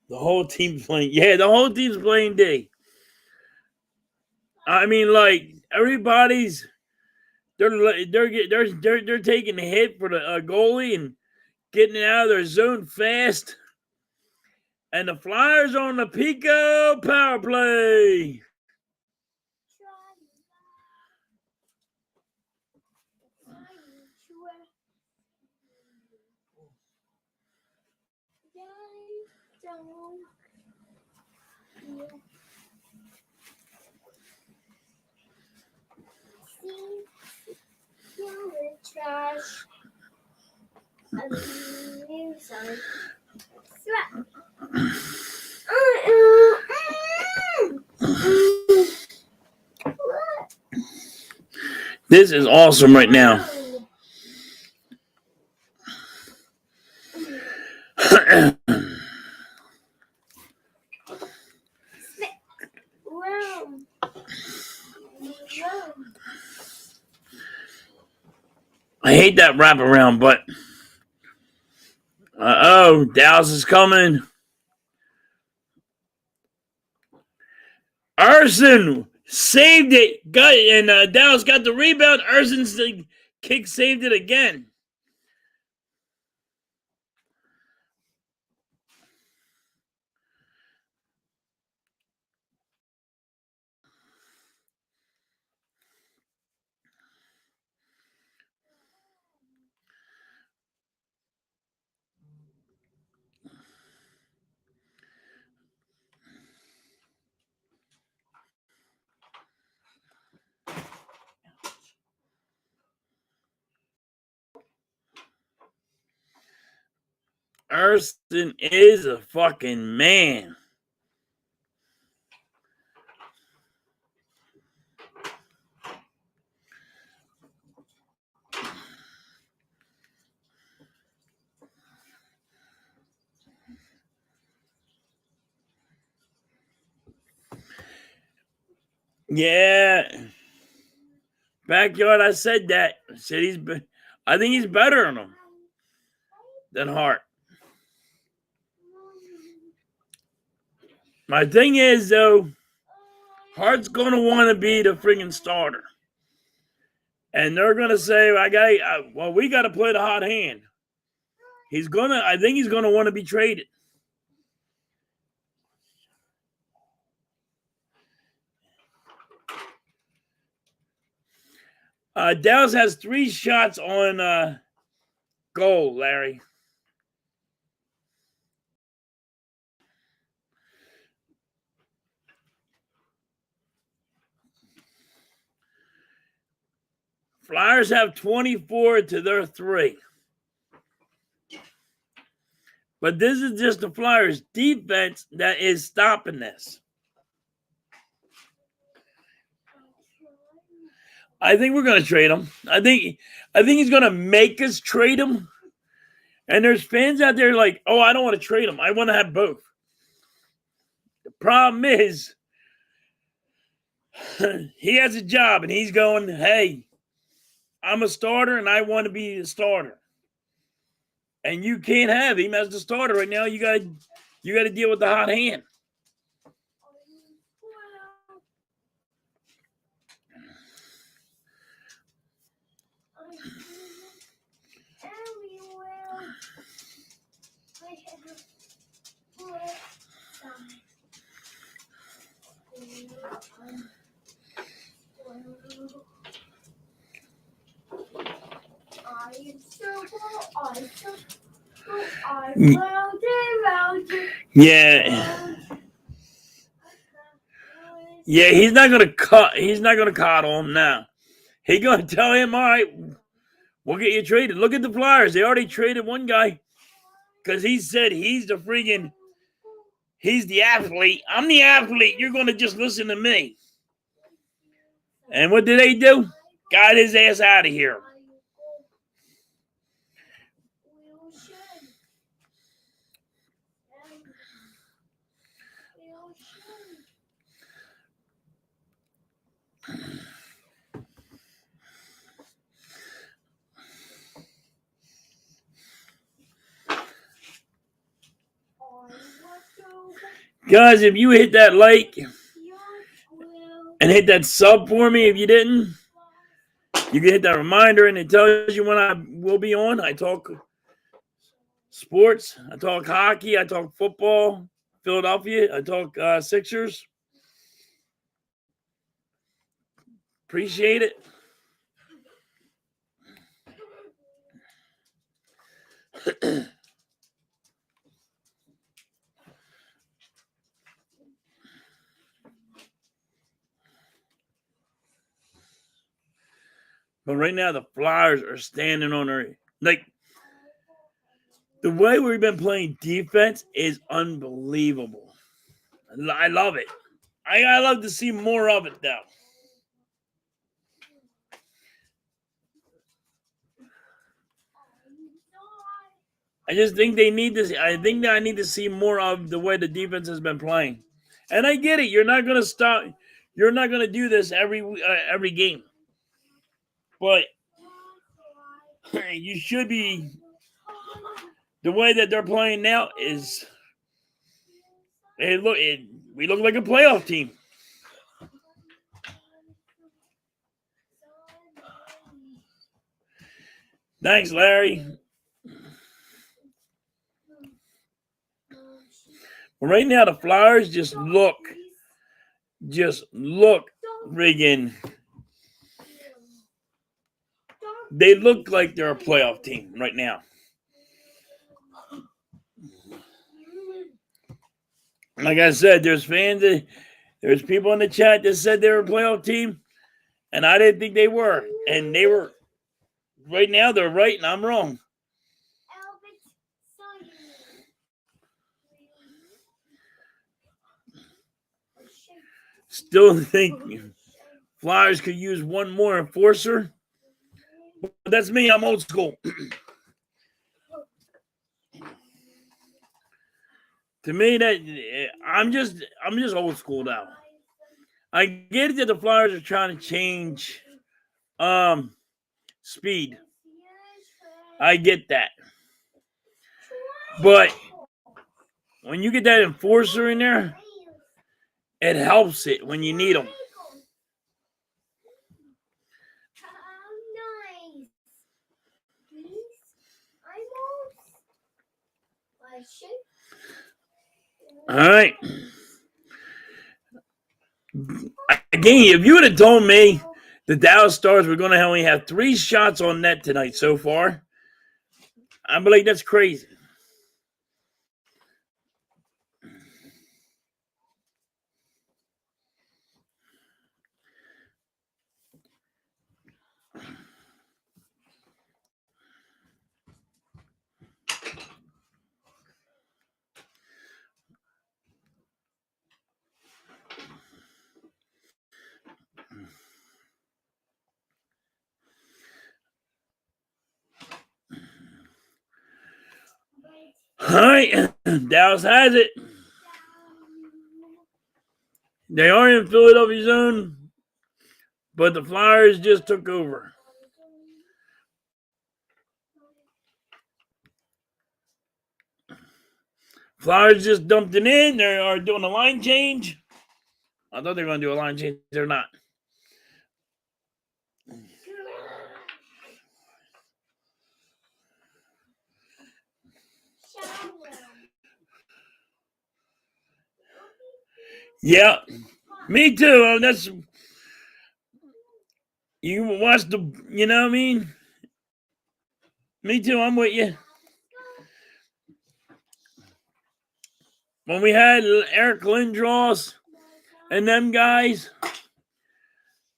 The whole team's playing. Yeah, the whole team's playing D. I mean, like everybody's they're taking the hit for the goalie and getting it out of their zone fast. And the Flyers on the Pico power play. Trash. This is awesome right now. I hate that wraparound, but Dallas is coming. Urson saved it, and Dallas got the rebound. Urson's kick saved it again. Urson is a fucking man. Yeah. Backyard, I said that. I said I think he's better on him than Hart. My thing is, though, Hart's going to want to be the friggin' starter. And they're going to say, we got to play the hot hand. I think he's going to want to be traded. Dallas has 3 shots on goal, Larry. Flyers have 24 to their 3. But this is just the Flyers defense that is stopping this. I think we're going to trade him. I think he's going to make us trade him. And there's fans out there like, oh, I don't want to trade him. I want to have both. The problem is he has a job and he's going, hey, I'm a starter and I want to be a starter. And you can't have him as the starter right now. You got to deal with the hot hand. Yeah, he's not gonna cut. He's not gonna coddle him now. He's gonna tell him, all right, we'll get you traded. Look at the Flyers. They already traded one guy because he said he's the athlete. I'm the athlete. You're gonna just listen to me. And what did they do? Got his ass out of here. Guys, if you hit that like and hit that sub for me, if you didn't, you can hit that reminder and it tells you when I will be on. I talk sports, I talk hockey, I talk football, Philadelphia, I talk Sixers. Appreciate it. But right now, the Flyers are standing on their, like, the way we've been playing defense is unbelievable. I love it. I love to see more of it, though. I just think they need to. I think that I need to see more of the way the defense has been playing. And I get it. You're not going to stop. You're not going to do this every game. But you should be. The way that they're playing now is. We look like a playoff team. Thanks, Larry. But right now, the Flyers just look friggin'. They look like they're a playoff team right now. Like I said, there's people in the chat that said they were a playoff team, and I didn't think they were. And they were. Right now, they're right, and I'm wrong. Still think Flyers could use one more enforcer. But that's me. I'm old school. To me, that I'm just old school now. I get it that the Flyers are trying to change speed. I get that. But when you get that enforcer in there, it helps it when you need them. All right. Again, if you would have told me The Dallas Stars were going to only have 3 shots on net tonight so far. I believe that's crazy. All right, Dallas has it. They are in Philadelphia zone, but the Flyers just took over. Flyers just dumped it in. They are doing a line change. I thought they were going to do a line change. They're not. Yeah, me too. That's you watch the. You know what I mean? Me too. I'm with you. When we had Eric Lindros and them guys,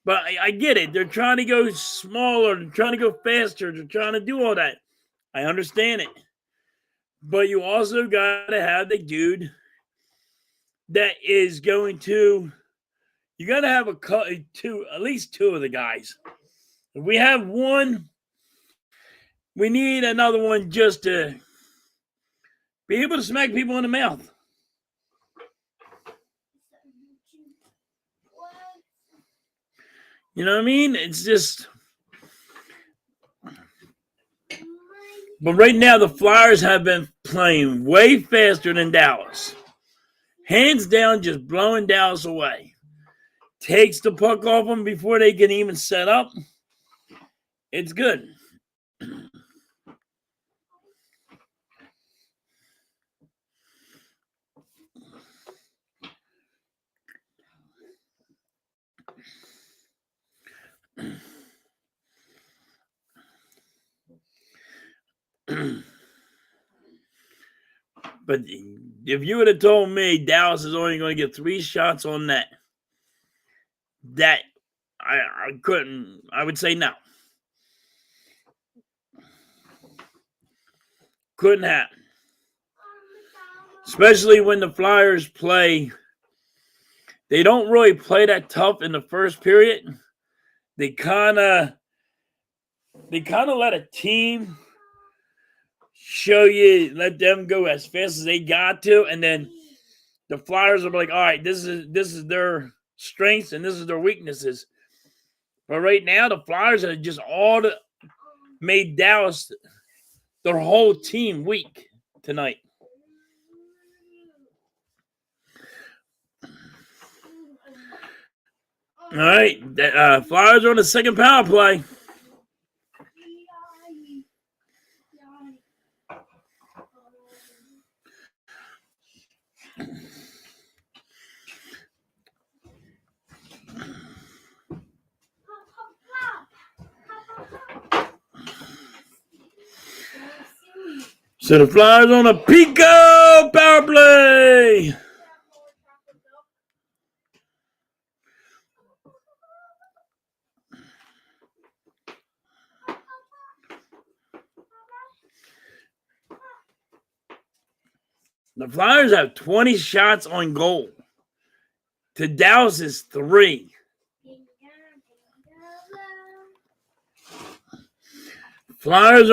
but I get it. They're trying to go smaller. They're trying to go faster. They're trying to do all that. I understand it. But you also got to have the dude that is going to. You got to have at least 2 of the guys. If we have one, we need another one just to be able to smack people in the mouth. You know what I mean? It's just. But right now, the Flyers have been playing way faster than Dallas. Hands down, just blowing Dallas away. Takes the puck off them before they can even set up. It's good. But if you would have told me Dallas is only going to get 3 shots on net, that I couldn't. I would say no. Couldn't happen. Especially when the Flyers play. They don't really play that tough in the first period. They kind of let a team show you, let them go as fast as they got to, and then the Flyers will be like, all right, this is their strengths and this is their weaknesses. But right now, the Flyers have just made Dallas, their whole team, weak tonight. All right, Flyers are on the second power play. So the Flyers on a Pico power play. The Flyers have 20 shots on goal to Dallas's 3. Flyers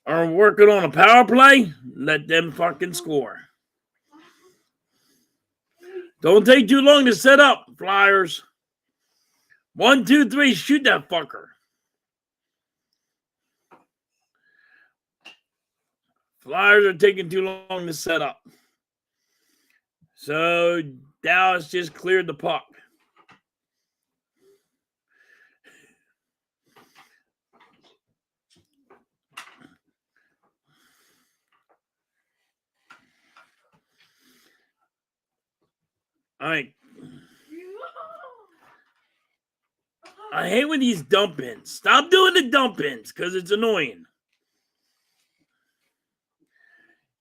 are working on a power play. Let them fucking score. Don't take too long to set up, Flyers. 1, 2, 3, shoot that fucker. Flyers are taking too long to set up. So Dallas just cleared the puck. All right. I hate when these dump-ins. Stop doing the dump-ins because it's annoying.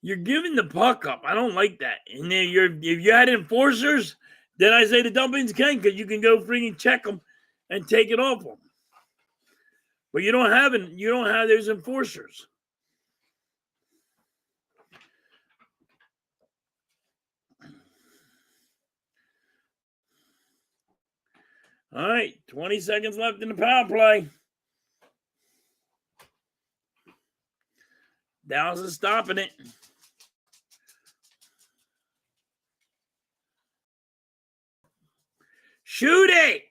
You're giving the puck up. I don't like that. And then if you had enforcers, then I say the dump-ins can, because you can go freaking check them and take it off them. But you don't have those enforcers. All right, 20 seconds left in the power play. Dallas is stopping it. Shoot it!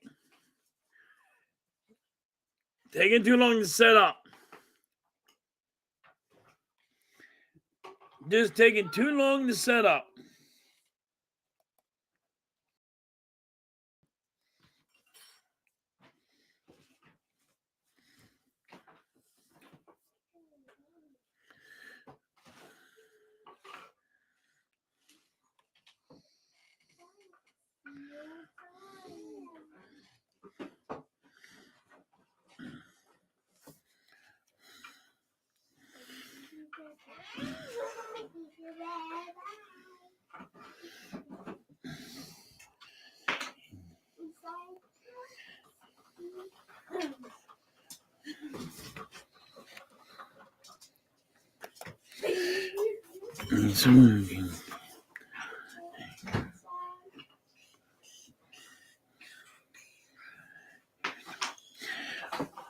Taking too long to set up. Just taking too long to set up.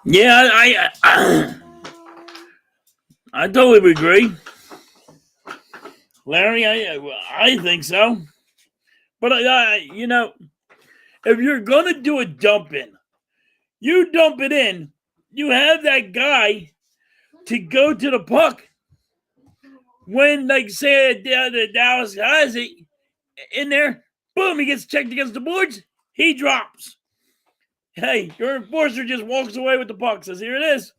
Yeah, I totally agree, Larry. I think so, but you know, if you're gonna do a dump in, you dump it in. You have that guy to go to the puck when, like, say, the Dallas has it in there. Boom! He gets checked against the boards. He drops. Hey, your enforcer just walks away with the puck. Says, "Here it is.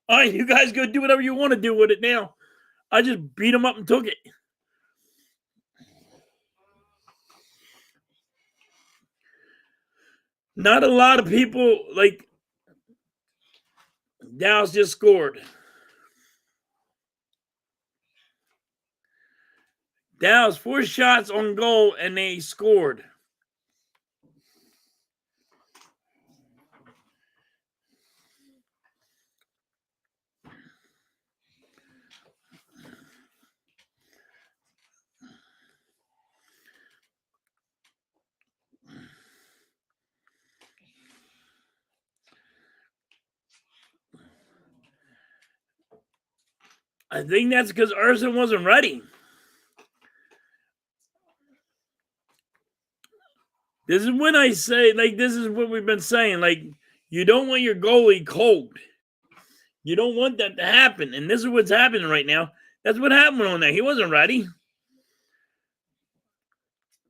All right, you guys go do whatever you want to do with it now." I just beat him up and took it. Not a lot of people, like, Dallas just scored. Dallas 4 shots on goal and they scored. I think that's because Urson wasn't ready. This is when I say, like, this is what we've been saying. Like, you don't want your goalie cold. You don't want that to happen. And this is what's happening right now. That's what happened on there. He wasn't ready.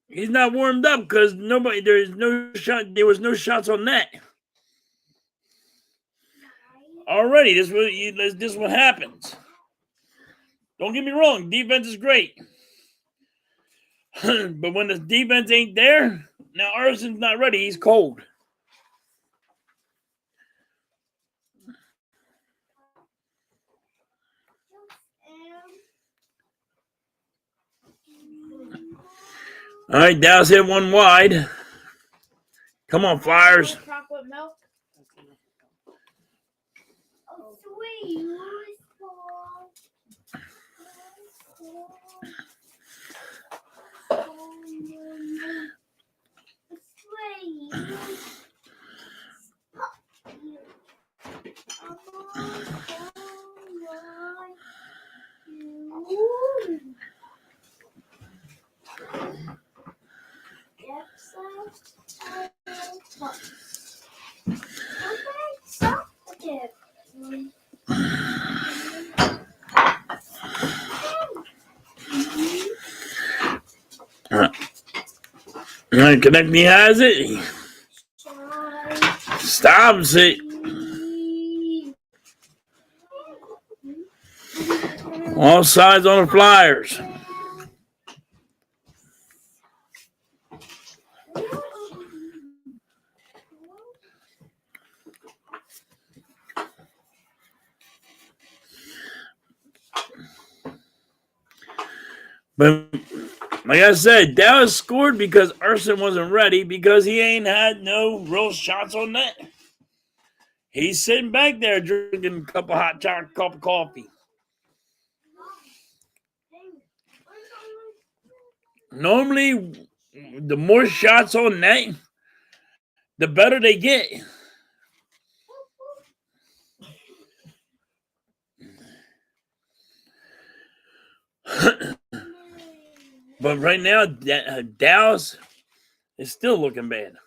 He's not warmed up because there was no shots on net. Already, this is what happens. Don't get me wrong, defense is great. But when the defense ain't there, now Arson's not ready. He's cold. All right, Dallas hit one wide. Come on, Flyers. Chocolate milk. Oh, sweet. All right, Konechny has it. Stops it. All sides on the Flyers. But like I said, Dallas scored because Urson wasn't ready because he ain't had no real shots on net. He's sitting back there drinking a cup of hot chocolate, cup of coffee. Normally, the more shots on net, the better they get. But right now, Dallas is still looking bad.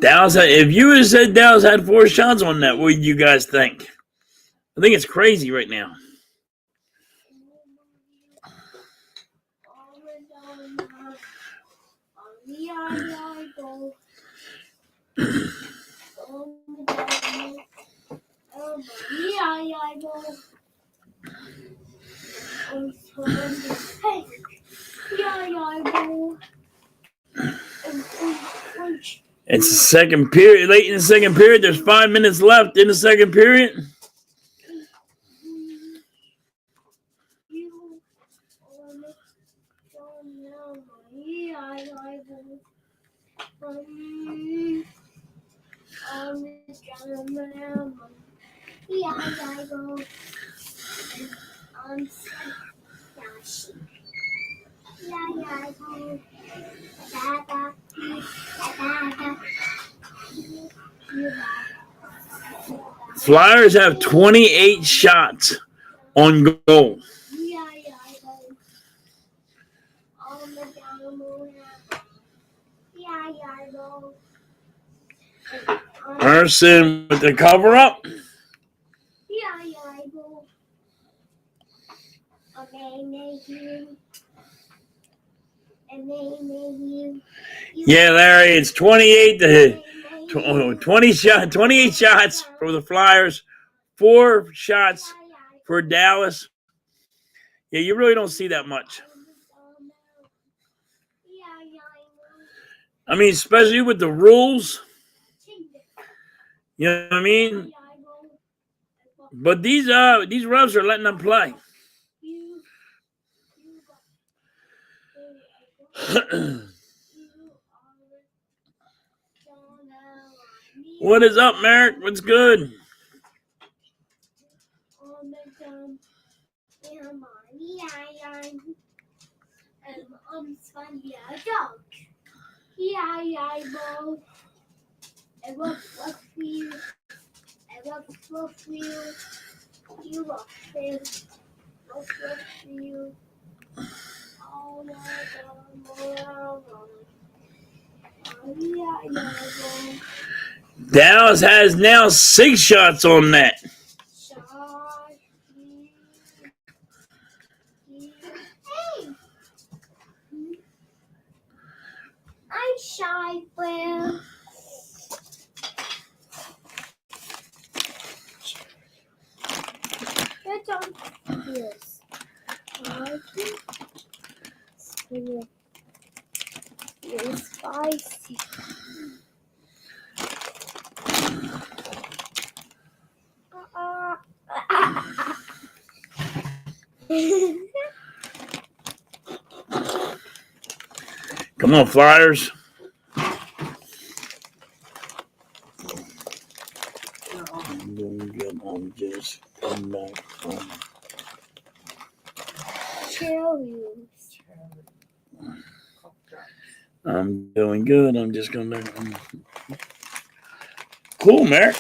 Dallas, if you had said Dallas had 4 shots on net, what do you guys think? I think it's crazy right now. It's the second period. Late in the second period. There's 5 minutes left in the second period. Flyers have 28 shots on goal. Urson with the cover up. Yeah, Larry, it's 28 shots for the Flyers, 4 shots for Dallas. Yeah, you really don't see that much. I mean, especially with the rules. You know what I mean? But these refs are letting them play. What is up, Merrick? What's good? Dallas has now 6 shots on net. I'm shy, Blair. Get on this. It's spicy. Come on, Flyers. I'm just come back home. I'm doing good. I'm just going back home. Cool, Merrick.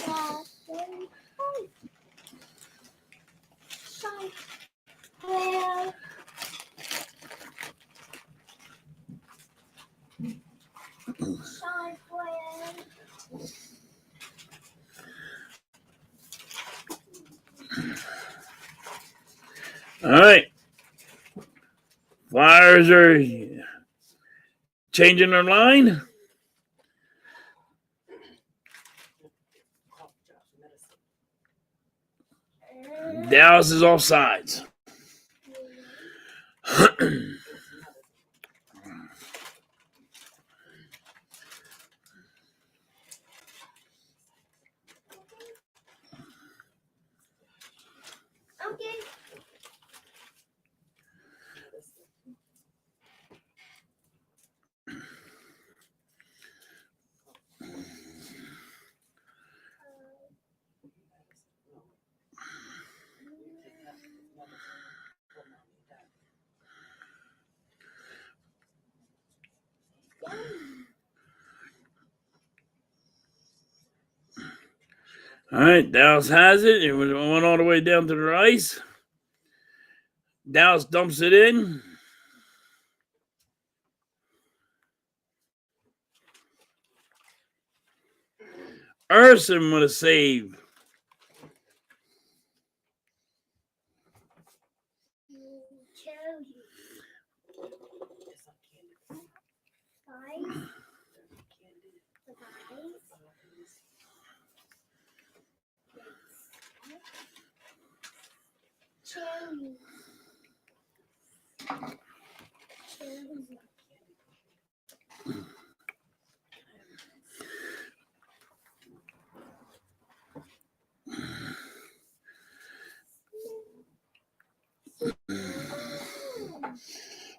All right. Flyers are changing their line. Dallas is offsides. Okay. All right, Dallas has it. It went all the way down to the ice. Dallas dumps it in. Urson with a save.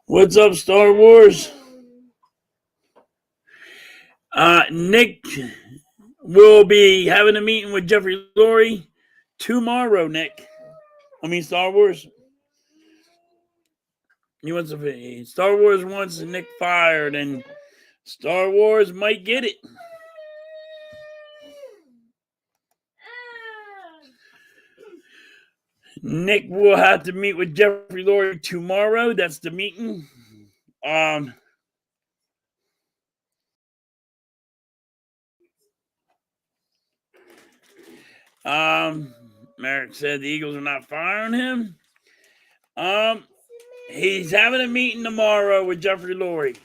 What's up, Star Wars? Nick will be having a meeting with Jeffrey Lurie tomorrow, Nick. Star Wars. Star Wars wants Nick fired, and Star Wars might get it. Nick will have to meet with Jeffrey Lurie tomorrow. That's the meeting. Merrick said the Eagles are not firing him. He's having a meeting tomorrow with Jeffrey Lurie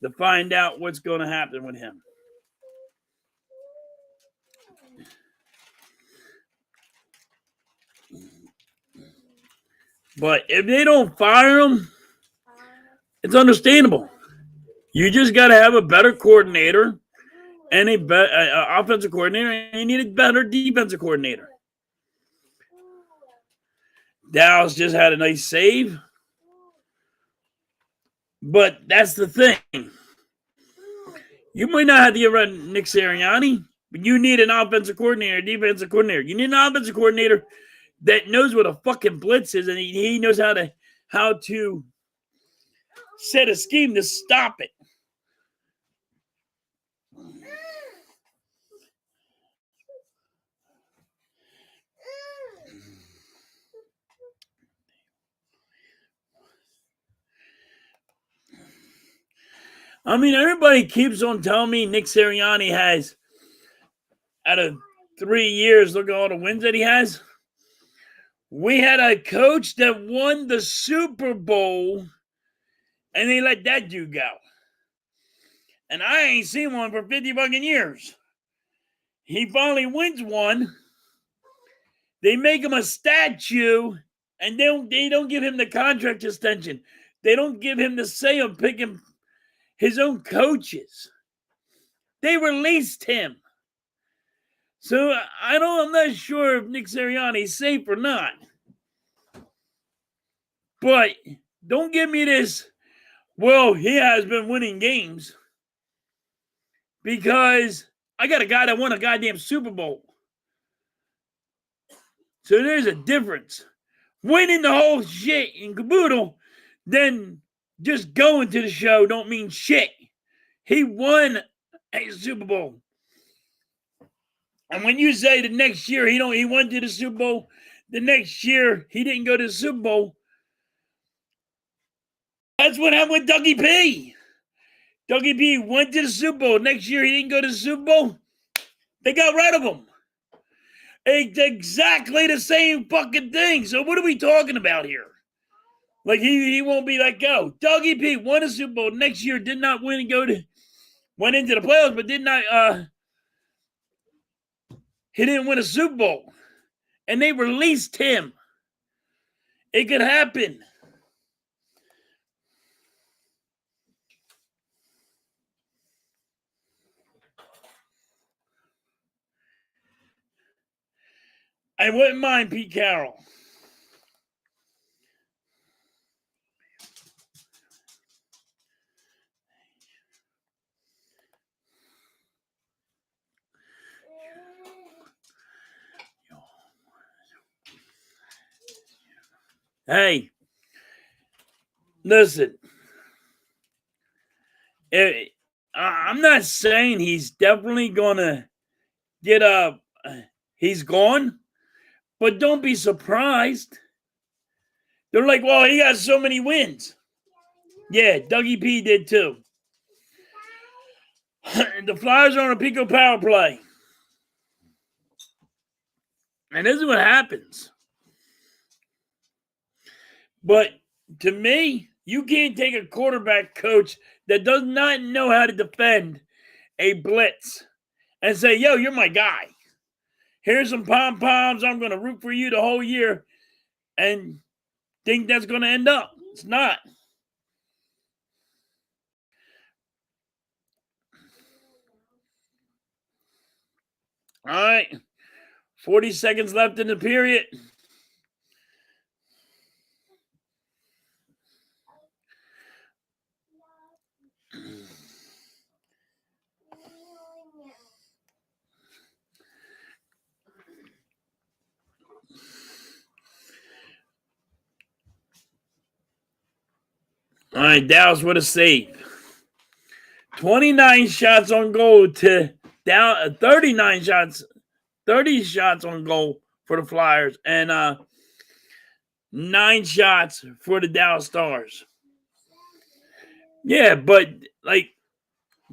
to find out what's going to happen with him. But if they don't fire him, it's understandable. You just got to have a better coordinator and a offensive coordinator, and you need a better defensive coordinator. Dallas just had a nice save. But that's the thing. You might not have to get rid of Nick Sirianni, but you need an offensive coordinator, defensive coordinator. You need an offensive coordinator that knows what a fucking blitz is, and he knows how to set a scheme to stop it. Everybody keeps on telling me Nick Sirianni has, out of 3 years, look at all the wins that he has. We had a coach that won the Super Bowl, and they let that dude go. And I ain't seen one for 50 fucking years. He finally wins one. They make him a statue, and they don't give him the contract extension. They don't give him the say of picking his own coaches. They released him. So I'm not sure if Nick Sirianni is safe or not. But don't give me this, well, he has been winning games. Because I got a guy that won a goddamn Super Bowl. So there's a difference. Winning the whole shit in caboodle, then just going to the show don't mean shit. He won a Super Bowl. And when you say the next year he went to the Super Bowl, the next year he didn't go to the Super Bowl, that's what happened with Dougie P. Dougie P went to the Super Bowl. Next year he didn't go to the Super Bowl. They got rid of him. It's exactly the same fucking thing. So what are we talking about here? Like he won't be let go. Dougie P won a Super Bowl. Next year did not win and went into the playoffs, but did not he didn't win a Super Bowl. And they released him. It could happen. I wouldn't mind Pete Carroll. Hey, listen. I'm not saying he's definitely gonna get up. He's gone, but don't be surprised. They're like, well, he got so many wins. Yeah, Dougie P did too. The Flyers are on a Pico power play. And this is what happens. But to me, you can't take a quarterback coach that does not know how to defend a blitz and say, yo, you're my guy. Here's some pom-poms. I'm going to root for you the whole year. And think that's going to end up. It's not. All right. 40 seconds left in the period. All right, Dallas with a save. 29 shots on goal to down 39 shots, 30 shots on goal for the Flyers, and 9 shots for the Dallas Stars. Yeah, but like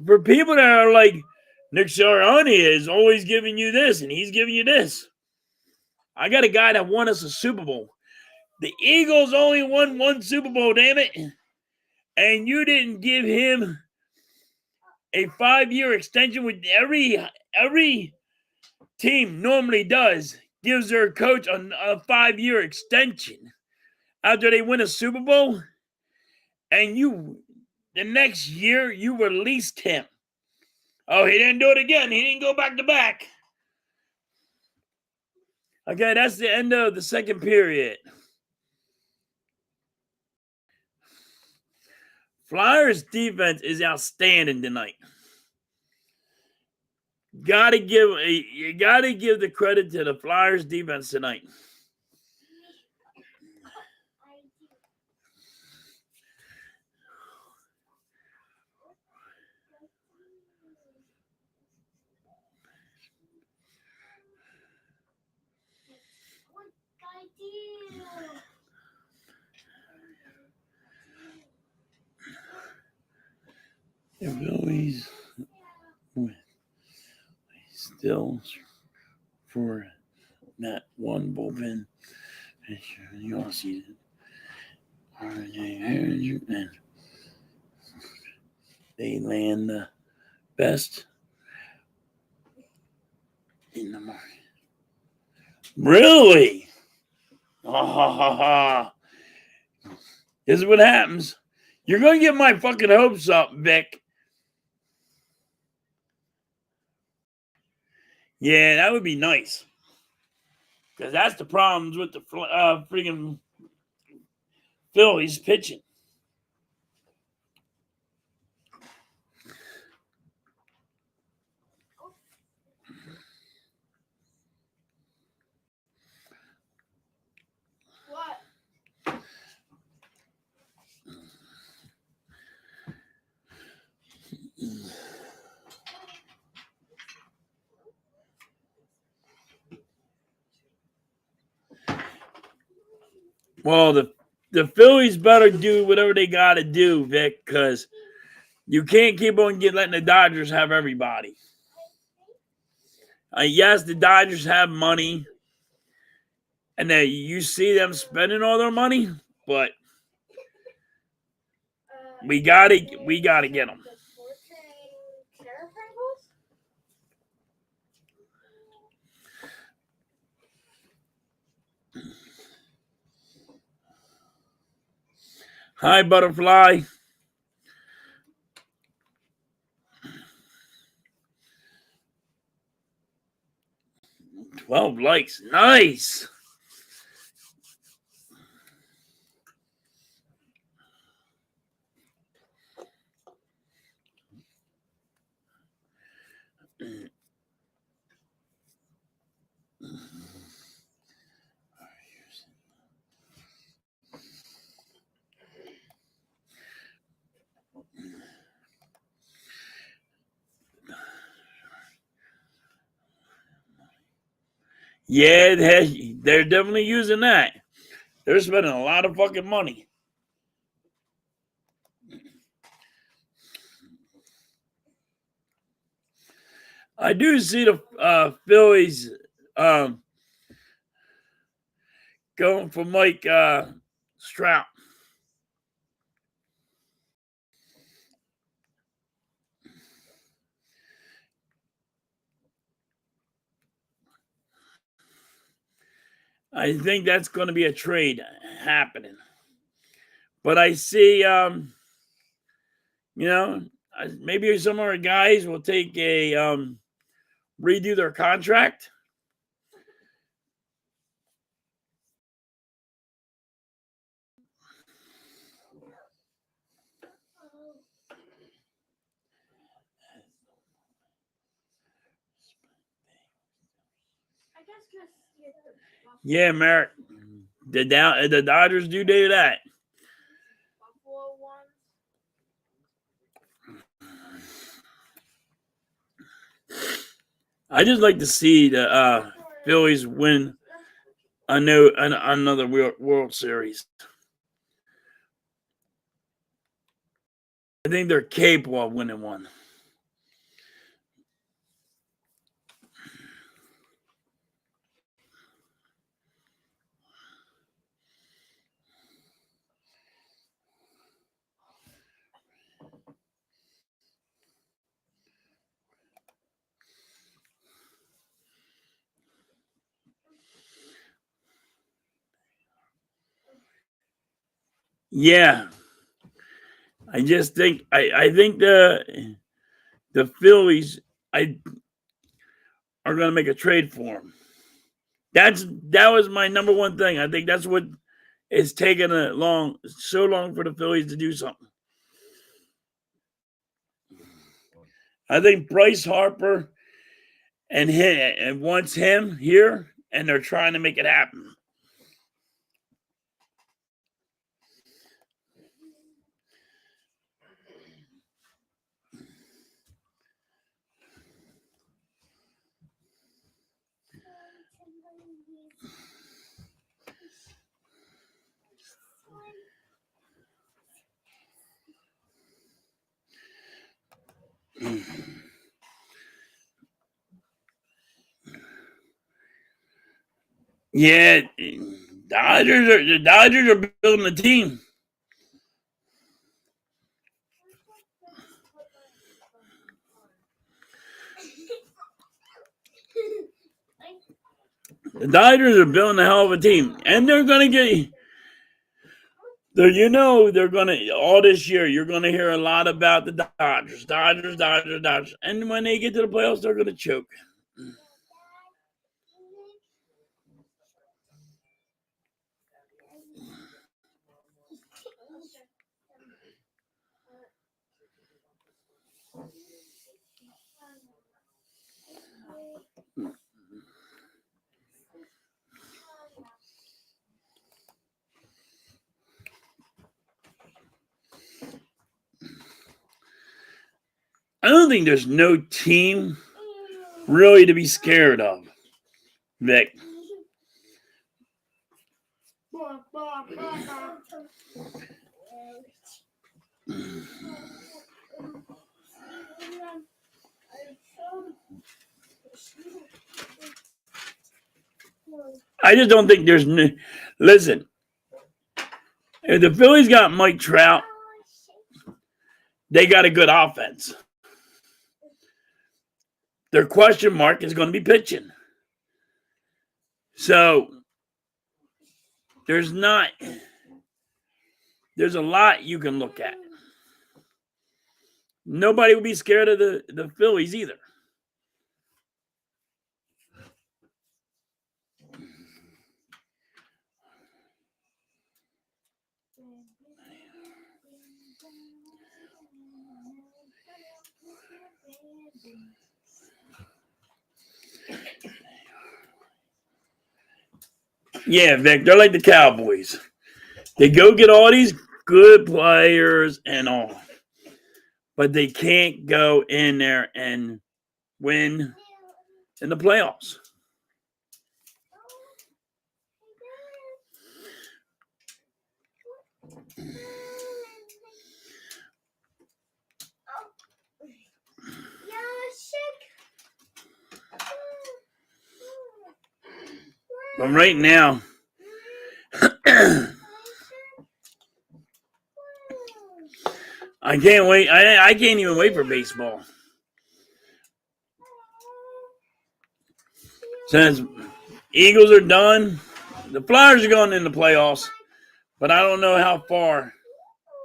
for people that are like, Nick Sirianni is always giving you this and he's giving you this. I got a guy that won us a Super Bowl. The Eagles only won 1 Super Bowl, damn it. And you didn't give him a 5-year extension, with every team normally does, gives their coach a 5-year extension after they win a Super Bowl. And the next year, you released him. Oh, he didn't do it again. He didn't go back to back. Okay, that's the end of the second period. Flyers defense is outstanding tonight. You gotta give the credit to the Flyers defense tonight. The Phillies with still for that one bullpen pitcher. You all see it. And they land the best in the market. Really? This is what happens. You're going to get my fucking hopes up, Vic. Yeah, that would be nice. Because that's the problems with the freaking Phillies pitching. What? Well, the Phillies better do whatever they got to do, Vic, because you can't keep on letting the Dodgers have everybody. Yes, the Dodgers have money, and you see them spending all their money, but we gotta get them. Hi, Butterfly. 12 likes. Nice. Yeah, they're definitely using that. They're spending a lot of fucking money. I do see the Phillies going for Mike Trout. I think that's going to be a trade happening. But I see, maybe some of our guys will take a redo their contract. Yeah, Merrick. The Dodgers do that. I just like to see the Phillies win another World Series. I think they're capable of winning one. Yeah, I just think I think the Phillies are going to make a trade for him. That was my number one thing. I think that's what is taking so long for the Phillies to do something. I think Bryce Harper and wants him here, and they're trying to make it happen. Yeah, the Dodgers are building a team. The Dodgers are building a hell of a team, and they're going to get. They're going to all this year. You're going to hear a lot about the Dodgers, and when they get to the playoffs, they're going to choke. I don't think there's no team really to be scared of, Vic. I just don't think there's. Listen, if the Phillies got Mike Trout, they got a good offense. Their question mark is going to be pitching. So there's a lot you can look at. Nobody will be scared of the Phillies either. Yeah, Vic, they're like the Cowboys. They go get all these good players and all, but they can't go in there and win in the playoffs. But right now, I can't wait. I can't even wait for baseball. Since Eagles are done, the Flyers are going in the playoffs, but I don't know how far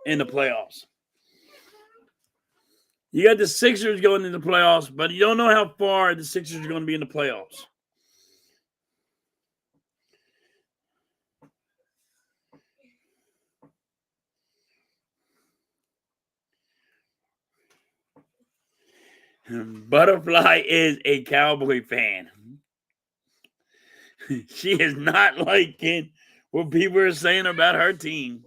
in the playoffs. You got the Sixers going in the playoffs, but you don't know how far the Sixers are going to be in the playoffs. Butterfly is a Cowboy fan. She is not liking what people are saying about her team.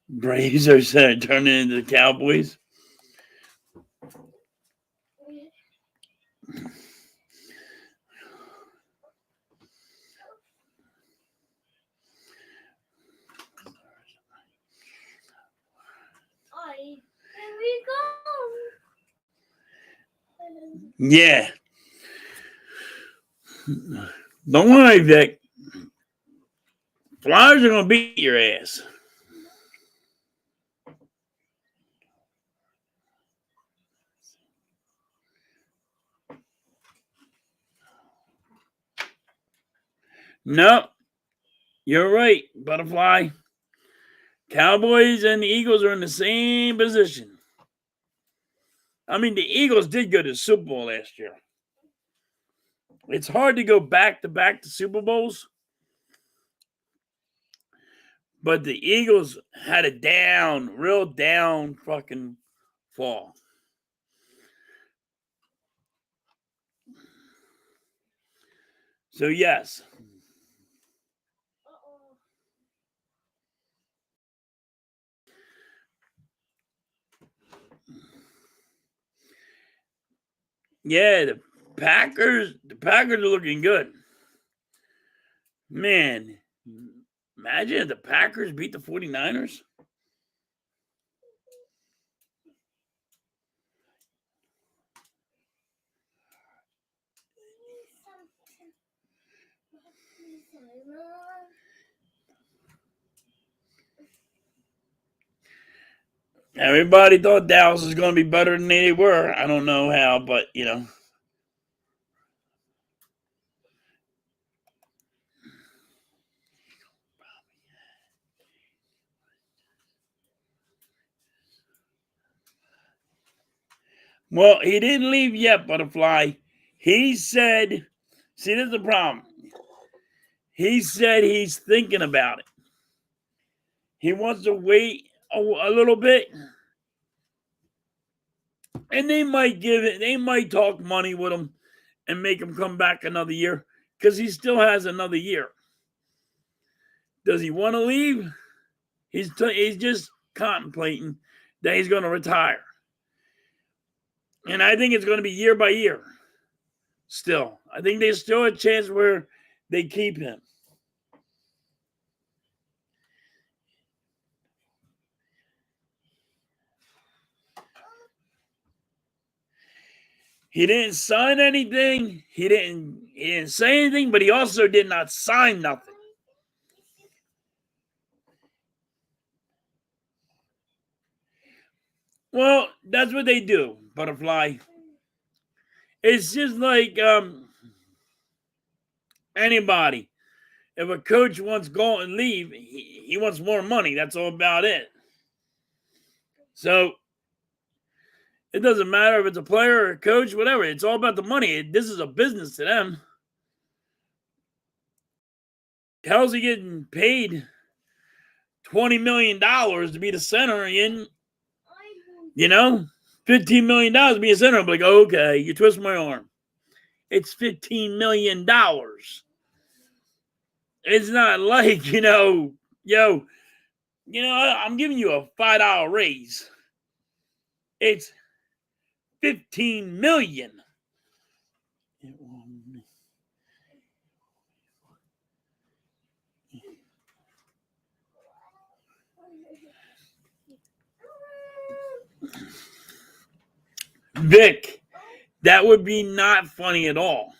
Braves are turning into the Cowboys. Here we go. Yeah. Don't worry, Vic. Flyers are going to beat your ass. No, you're right, Butterfly. Cowboys and the Eagles are in the same position. I mean, the Eagles did go to the Super Bowl last year. It's hard to go back to Super Bowls. But the Eagles had a real down fucking fall. So, yes. Yeah, the Packers are looking good. Man, imagine if the Packers beat the 49ers. Everybody thought Dallas was going to be better than they were. I don't know how, but, you know. Well, he didn't leave yet, Butterfly. He said, see, this is the problem. He said he's thinking about it. He wants to wait a little bit. And they might talk money with him and make him come back another year because he still has another year. Does he want to leave? He's just contemplating that he's going to retire. And I think it's going to be year by year. Still, I think there's still a chance where they keep him. He didn't sign anything. He didn't say anything, but he also did not sign nothing. Well, that's what they do, Butterfly. It's just like anybody. If a coach wants to go and leave, he wants more money. That's all about it. So it doesn't matter if it's a player or a coach, whatever. It's all about the money. This is a business to them. Kelsey getting paid $20 million to be the center and, $15 million to be a center. I'm like, okay, you twist my arm. It's $15 million. It's not like, I'm giving you a $5 raise. It's $15 million. Vic, that would be not funny at all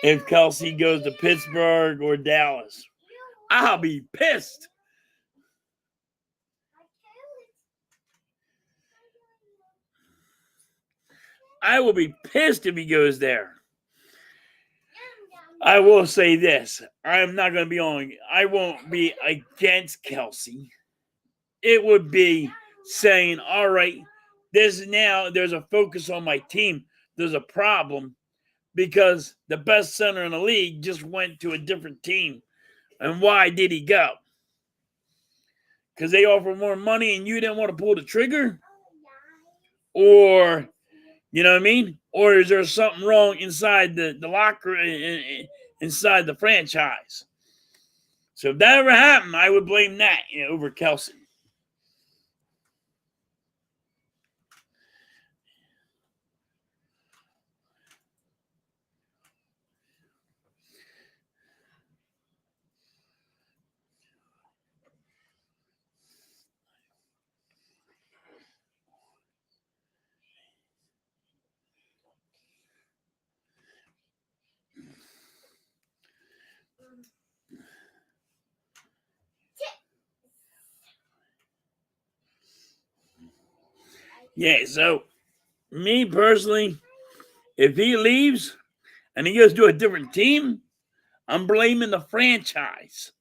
if Kelsey goes to Pittsburgh or Dallas. I'll be pissed. I will be pissed if he goes there. I will say this. I won't be against Kelsey. It would be saying, all right, there's a focus on my team. There's a problem because the best center in the league just went to a different team. And why did he go? Because they offer more money and you didn't want to pull the trigger? Or, you know what I mean? Or is there something wrong inside the locker, inside the franchise? So if that ever happened, I would blame that over Kelsey. Yeah, so me personally, if he leaves and he goes to a different team, I'm blaming the franchise.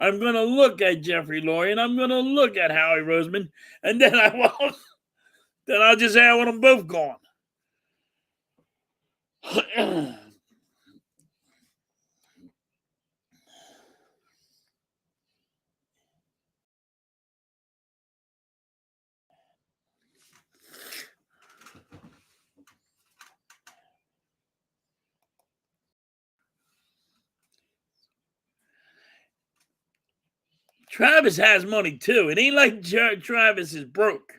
I'm going to look at Jeffrey Lurie and I'm going to look at Howie Roseman, and then I'll just say I want them both gone. Travis has money too. It ain't like Travis is broke.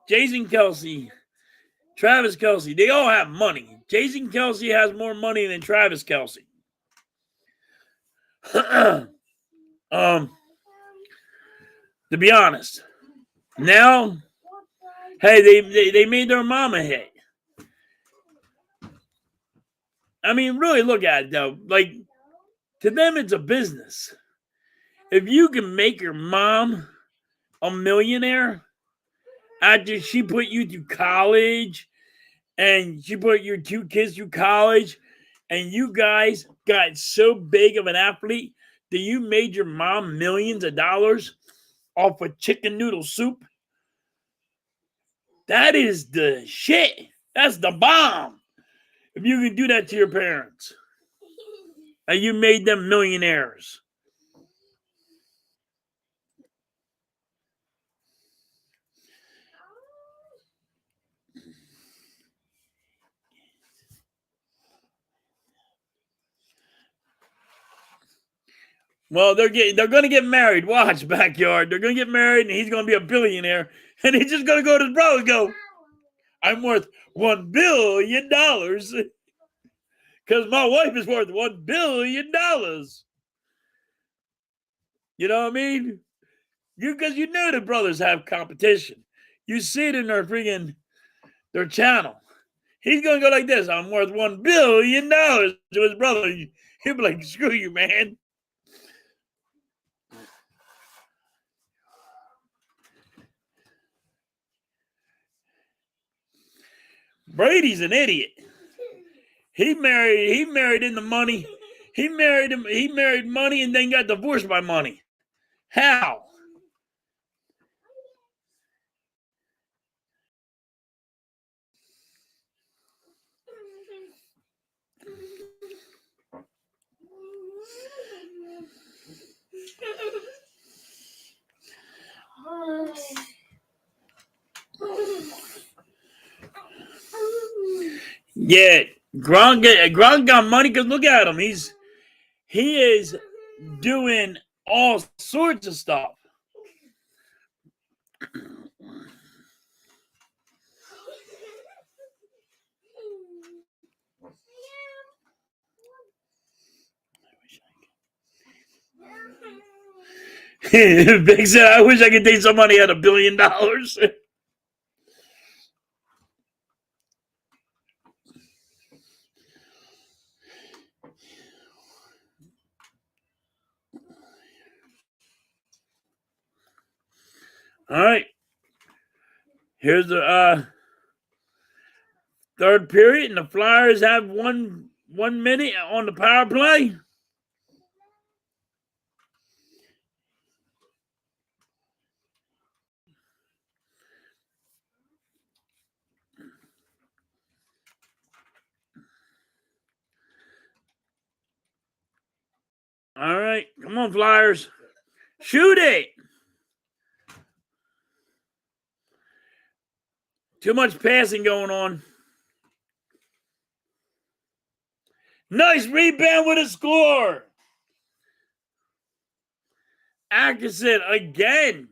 Jason Kelce, Travis Kelce, they all have money. Jason Kelce has more money than Travis Kelce. To be honest, now, hey, they made their mama hit. I mean, really look at it though. Like, to them, it's a business. If you can make your mom a millionaire after she put you through college and she put your two kids through college and you guys got so big of an athlete that you made your mom millions of dollars off of chicken noodle soup, that is the shit. That's the bomb. If you can do that to your parents and you made them millionaires. Well, they're going to get married. Watch, Backyard. They're going to get married, and he's going to be a billionaire. And he's just going to go to his brother and go, I'm worth $1 billion because my wife is worth $1 billion. You know what I mean? Because you know the brothers have competition. You see it in their channel. He's going to go like this. I'm worth $1 billion to his brother. He'll be like, screw you, man. Brady's an idiot. He married in the money. He married him. He married money and then got divorced by money. How? Yeah, Gronk got money because look at him. He is doing all sorts of stuff. Big said, "I wish I could date somebody who had $1 billion." All right. Here's the third period, and the Flyers have 1 minute on the power play. All right, come on, Flyers. Shoot it. Too much passing going on. Nice rebound with a score. Atkinson again.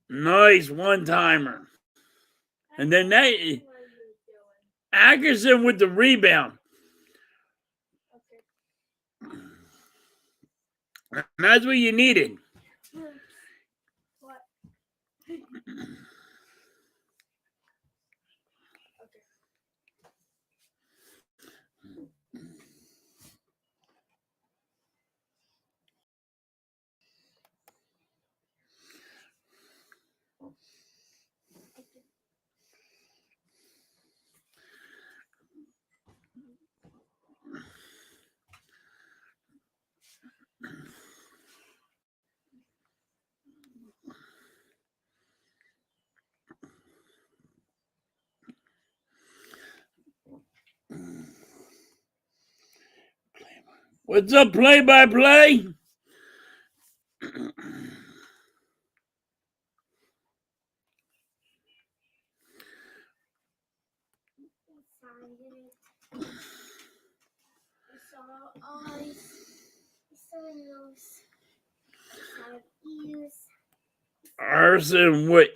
Nice one-timer. And then Atkinson with the rebound. And that's what you needed. What? What's up, play-by-play? Arson, what?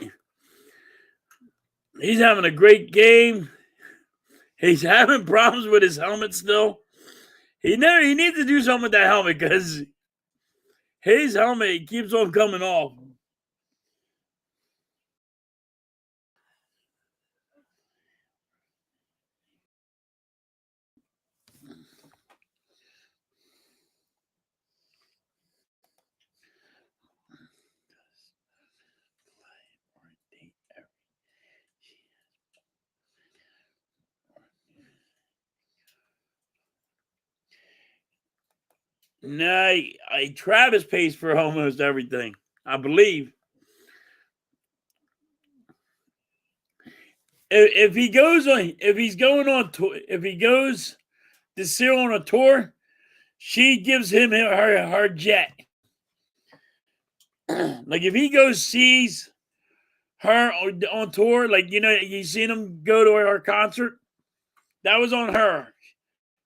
He's having a great game. He's having problems with his helmet still. He needs to do something with that helmet because his helmet keeps on coming off. Nah, Travis pays for almost everything, I believe. If he goes to Cyril on a tour, she gives him her jet. Like if he goes sees her on tour, like you seen him go to her concert, that was on her.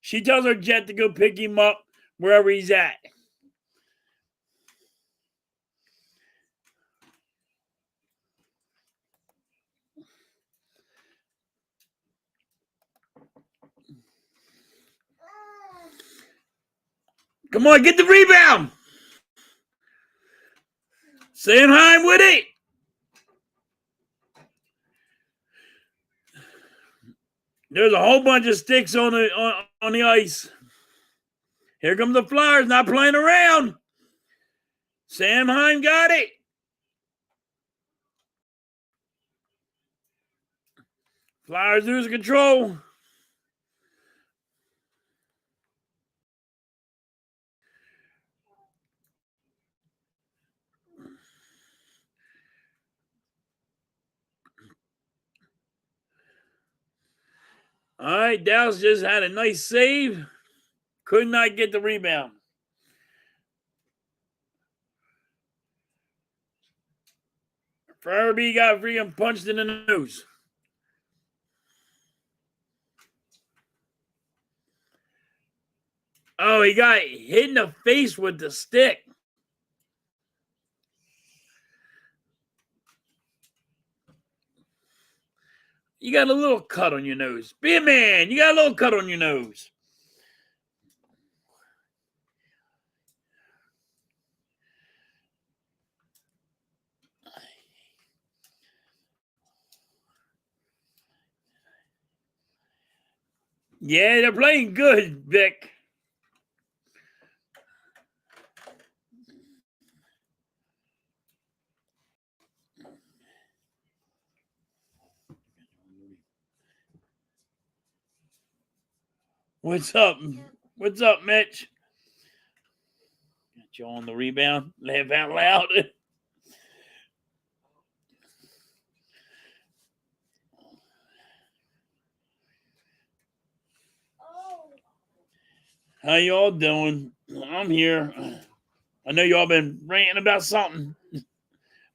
She tells her jet to go pick him up wherever he's at. Come on, get the rebound. Sanheim with it. There's a whole bunch of sticks on the ice. Here come the Flyers, not playing around. Sam Heim got it. Flyers lose control. All right, Dallas just had a nice save. Could not get the rebound. Farabee got freaking punched in the nose. Oh, he got hit in the face with the stick. You got a little cut on your nose. Be a man. You got a little cut on your nose. Yeah, they're playing good, Vic. What's up? What's up, Mitch? Got you on the rebound. Laugh out loud. How y'all doing? I'm here. I know y'all been ranting about something.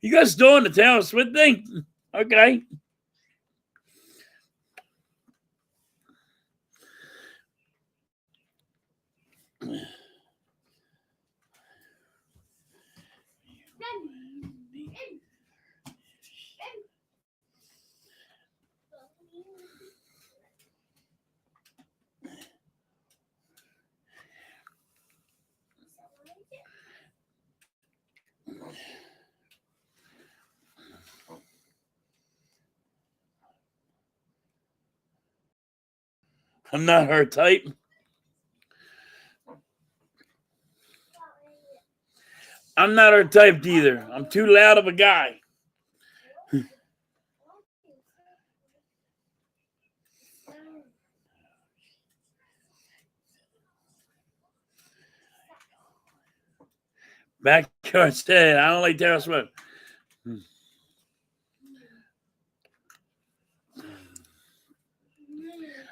You guys still on the Taylor Swift thing? Okay. I'm not her type. I'm not her type either. I'm too loud of a guy. Backyard said, I don't like Taylor Swift.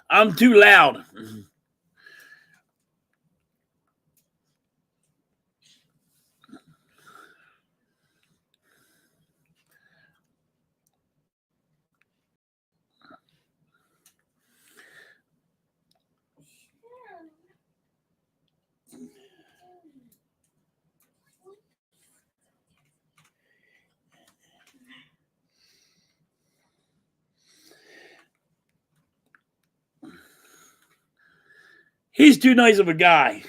I'm too loud. He's too nice of a guy.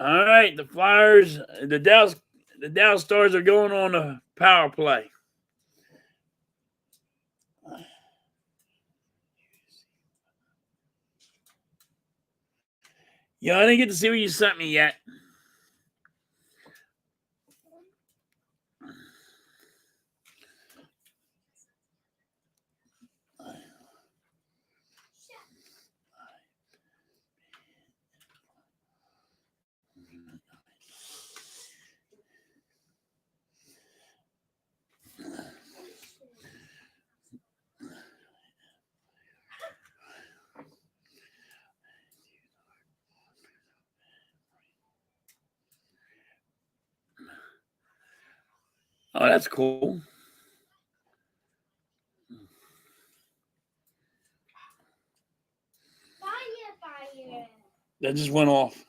All right, the Flyers, the Dallas Stars are going on a power play. Yeah, I didn't get to see what you sent me yet. Oh, that's cool. Fire. That just went off.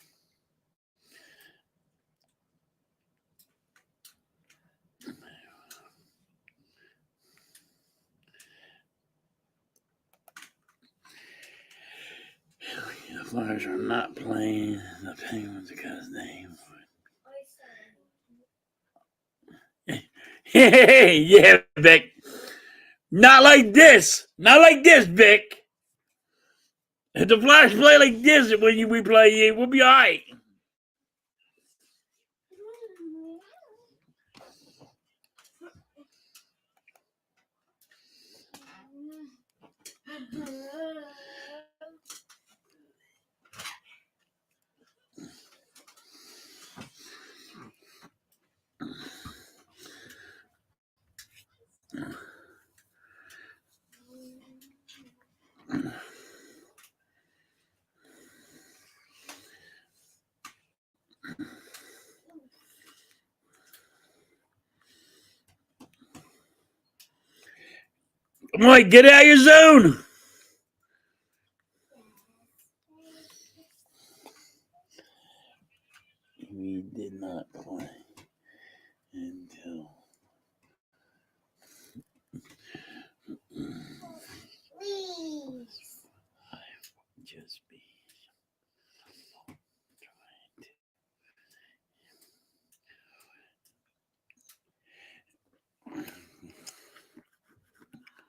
The Flyers are not playing the Penguins because they Yeah, Vic. Not like this. Not like this, Vic. If the Flash play like this when we play, we'll be all right. Come on, get out of your zone. We did not play until just be trying to.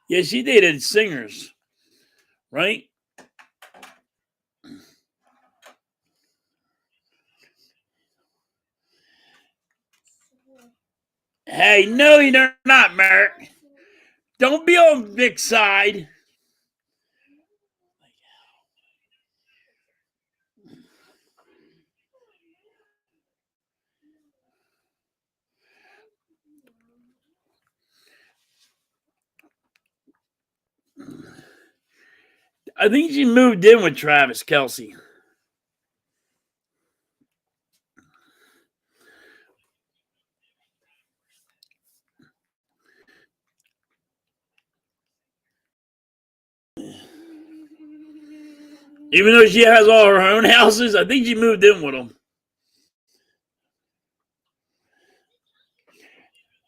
Yeah, she dated singers, right? Hey, no, you're not, Merrick. Don't be on Vic's side. I think she moved in with Travis Kelce. Even though she has all her own houses, I think she moved in with them.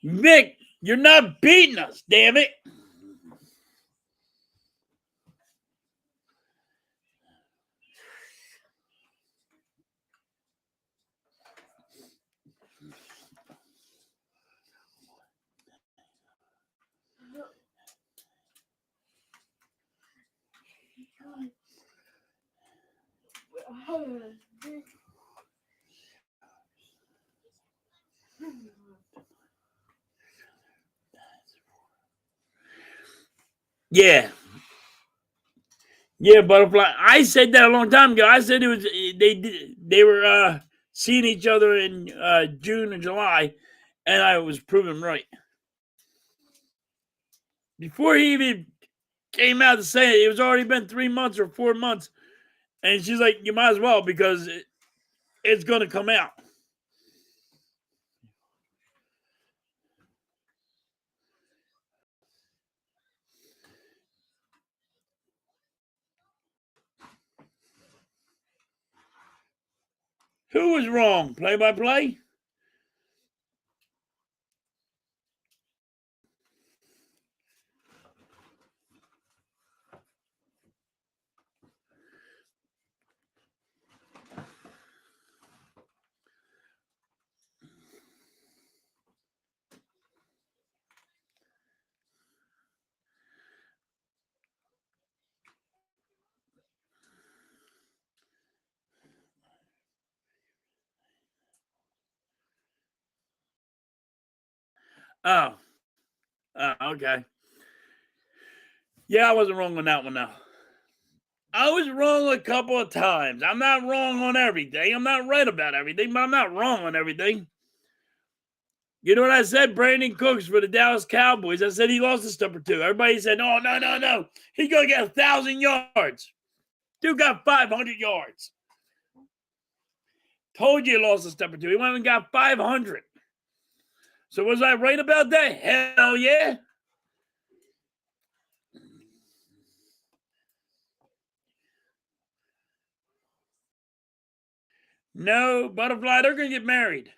Vic, you're not beating us, damn it. Yeah. Yeah, Butterfly. I said that a long time ago. I said it was they were seeing each other in June and July, and I was proven right. Before he even came out to say it, it was already been 3 months or 4 months. And she's like, you might as well because it's going to come out. Who was wrong? Play by play? Oh. Okay. Yeah, I wasn't wrong on that one now. I was wrong a couple of times. I'm not wrong on everything. I'm not right about everything, but I'm not wrong on everything. You know what I said? Brandon Cooks for the Dallas Cowboys. I said he lost a step or two. Everybody said, oh, no. He's going to get 1,000 yards. Dude got 500 yards. Told you he lost a step or two. He went and got 500. So was I right about that? Hell yeah. No, Butterfly, they're going to get married.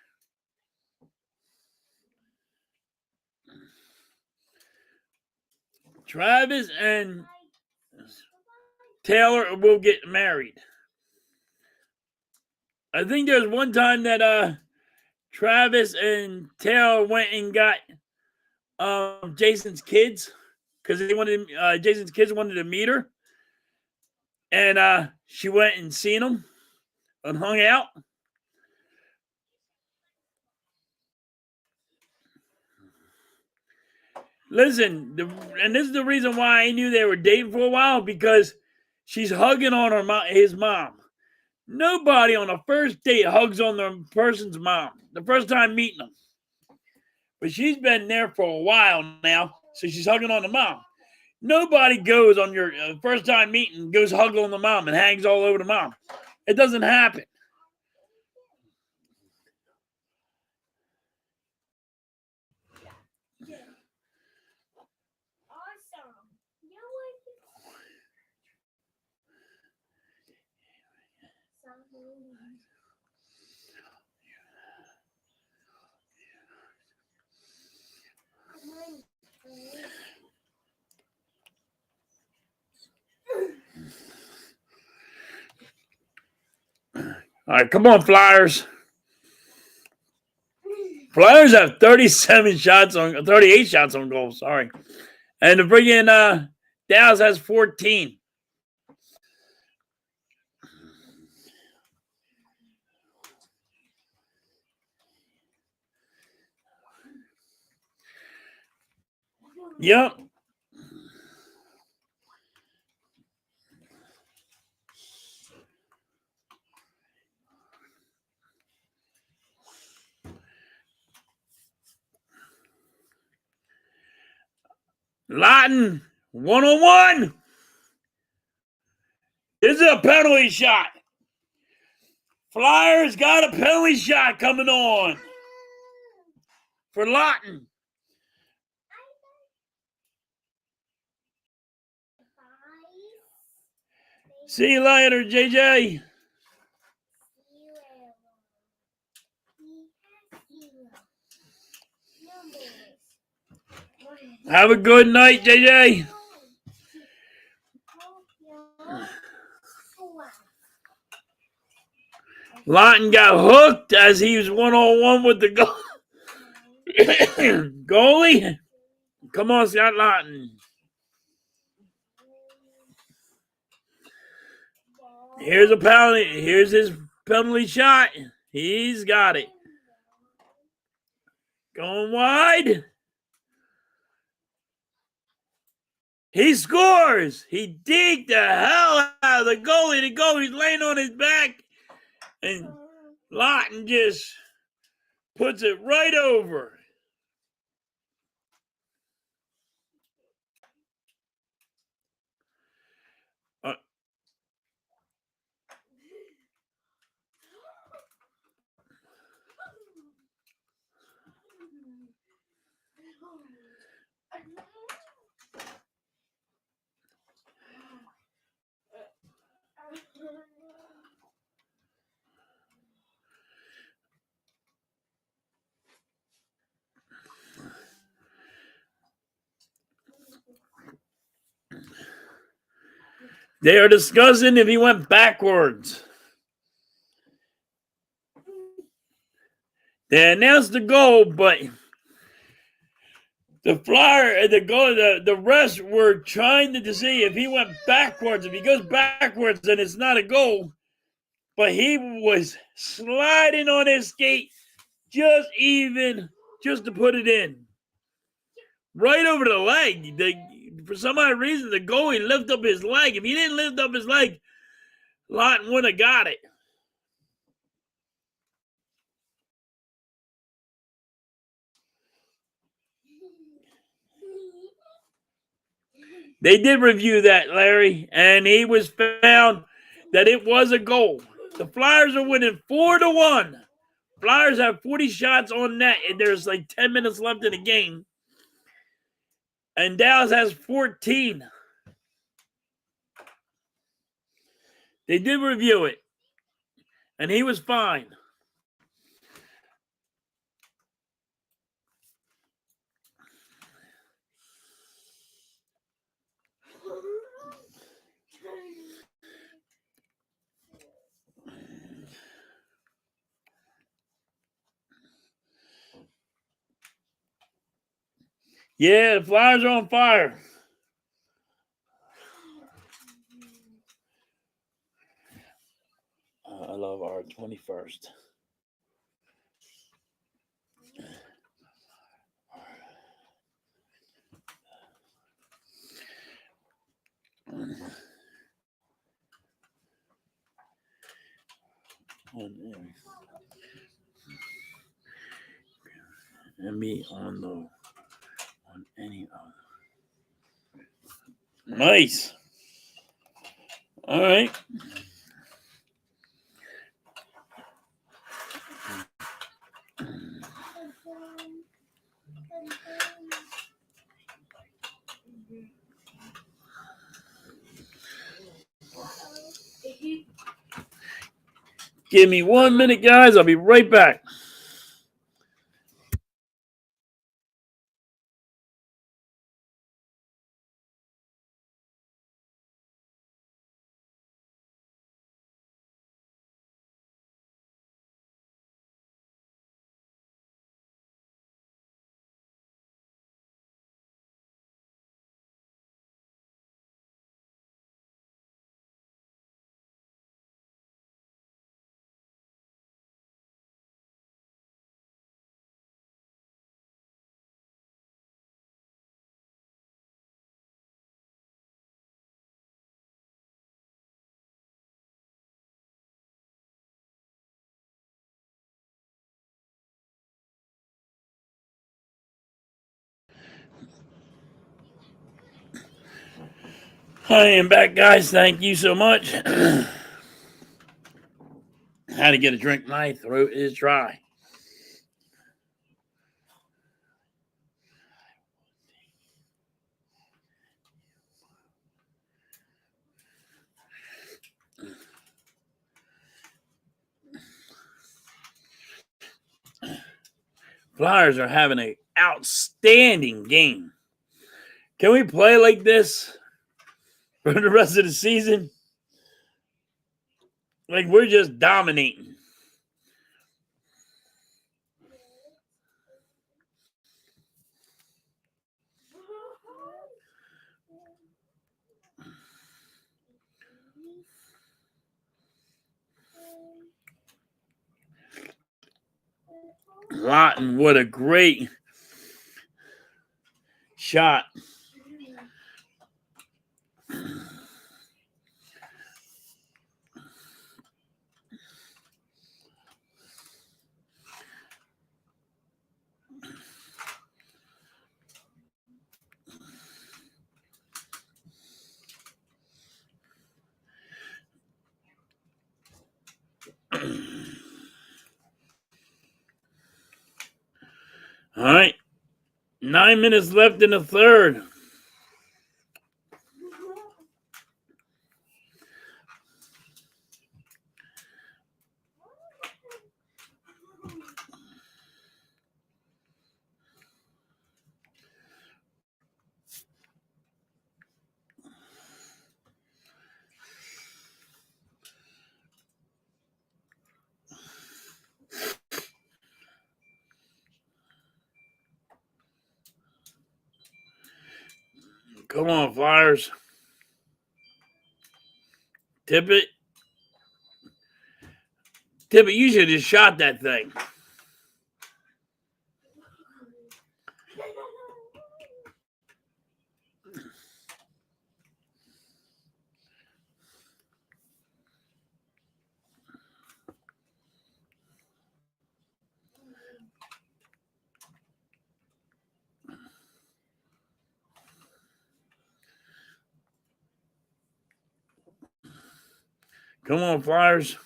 Travis and Taylor will get married. I think there's one time that Travis and Taylor went and got Jason's kids because Jason's kids wanted to meet her, and she went and seen them and hung out. Listen, and this is the reason why I knew they were dating for a while, because she's hugging on his mom. Nobody on a first date hugs on the person's mom the first time meeting them. But she's been there for a while now, so she's hugging on the mom. Nobody goes on your first time meeting, goes hug on the mom and hangs all over the mom. It doesn't happen. Awesome. All right, come on, Flyers. Flyers have 38 shots on goal. Sorry, and the friggin' Dallas has 14. Yep. Lawton, 1-on-1. This is a penalty shot. Flyers got a penalty shot coming on for Lawton. See you later, JJ. Have a good night, JJ. Lawton got hooked as he was 1-on-1 with the goalie. Come on, Scott Lawton. Here's a penalty. Here's his penalty shot. He's got it. Going wide. He scores. He digged the hell out of the goalie. The goalie's laying on his back. And Lawton just puts it right over. They are discussing if he went backwards. They announced the goal, but the refs were trying to see if he went backwards. If he goes backwards, then it's not a goal. But he was sliding on his skate just to put it in. Right over the leg. For some odd reason, the goalie lifted up his leg. If he didn't lift up his leg, Lawton wouldn't have got it. They did review that, Larry, and he was found that it was a goal. The Flyers are winning 4-1. Flyers have 40 shots on net, and there's like 10 minutes left in the game. And Dallas has 14. They did review it, and he was fine. Yeah, the Flyers are on fire. I love our 21st. And me on any other. Nice. All right. Give me 1 minute, guys. I'll be right back. I am back, guys. Thank you so much. Had to get a drink. My throat is dry. Flyers are having an outstanding game. Can we play like this for the rest of the season? Like, we're just dominating. Lawton, what a great shot. All right. 9 minutes left in the third. Come on, Flyers. Tippett. Tippett, you should have just shot that thing. Come on, Flyers.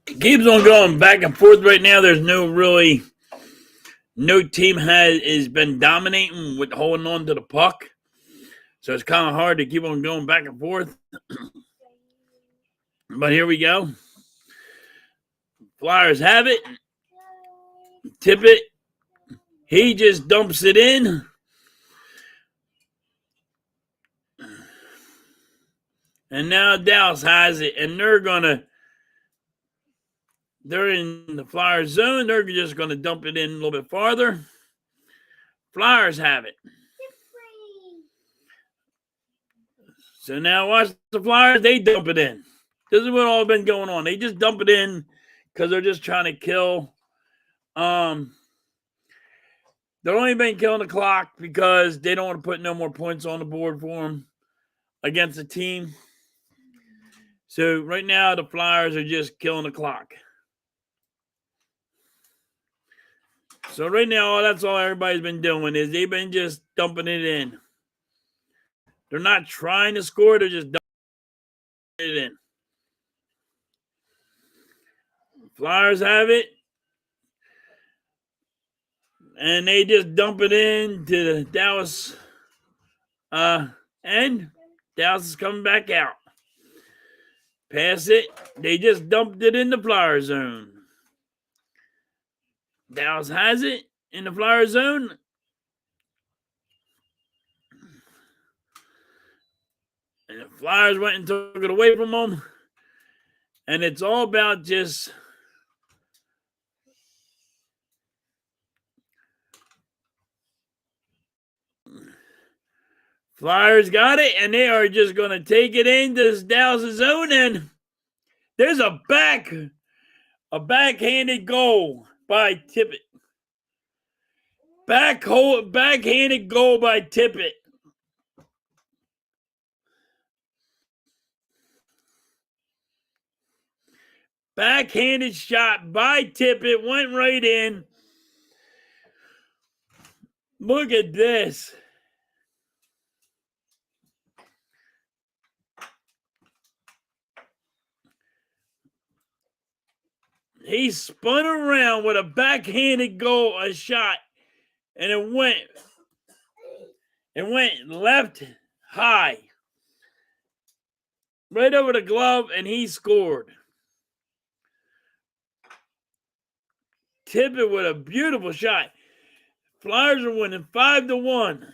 It keeps on going back and forth right now. There's no team has been dominating with holding on to the puck. So it's kind of hard to keep on going back and forth. But here we go. Flyers have it. Tippett. He just dumps it in. And now Dallas has it. And they're in the Flyers zone. They're just going to dump it in a little bit farther. Flyers have it. So now watch the Flyers. They dump it in. This is what all been going on. They just dump it in because they're just trying to kill. They've only been killing the clock because they don't want to put no more points on the board for them against the team. So right now the Flyers are just killing the clock. So right now that's all everybody's been doing is they've been just dumping it in. They're not trying to score, they're just dumping it in. Flyers have it. And they just dump it in to the Dallas. And Dallas is coming back out. Pass it. They just dumped it in the Flyer zone. Dallas has it in the Flyer zone. And the Flyers went and took it away from them. And it's all about just Flyers got it, and they are just going to take it into Dallas' zone, and there's a backhanded goal by Tippett. Backhanded goal by Tippett. Backhanded shot by Tippett, went right in. Look at this. He spun around with a backhanded goal, a shot, and it went left high. Right over the glove, and he scored. Tippett with a beautiful shot. Flyers are winning 5-1.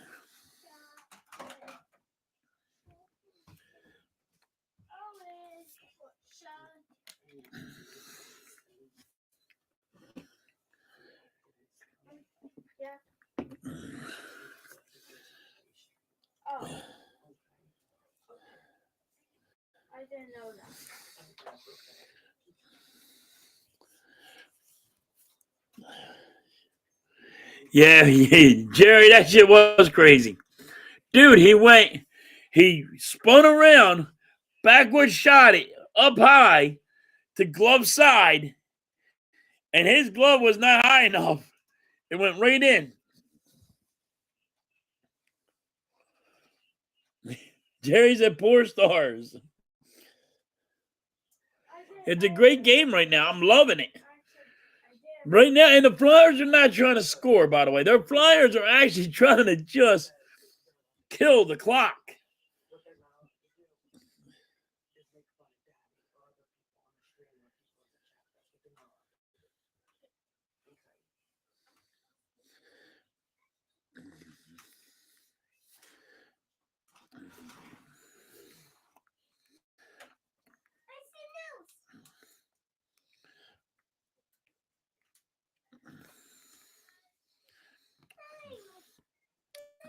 Oh. I didn't know that. Yeah, Jerry, that shit was crazy. Dude, he spun around, backwards shot it up high to glove side, and his glove was not high enough. It went right in. Jerry's at Poor Stars. It's a great game right now. I'm loving it. Right now, and the Flyers are not trying to score, by the way. Their Flyers are actually trying to just kill the clock.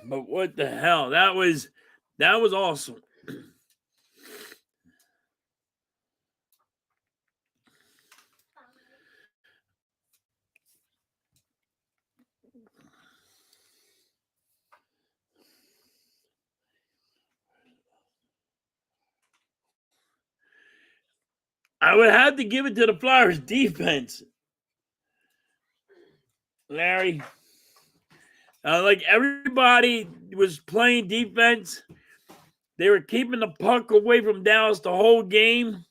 But what the hell? That was awesome. I would have to give it to the Flyers defense, Larry. Like everybody was playing defense. They were keeping the puck away from Dallas the whole game.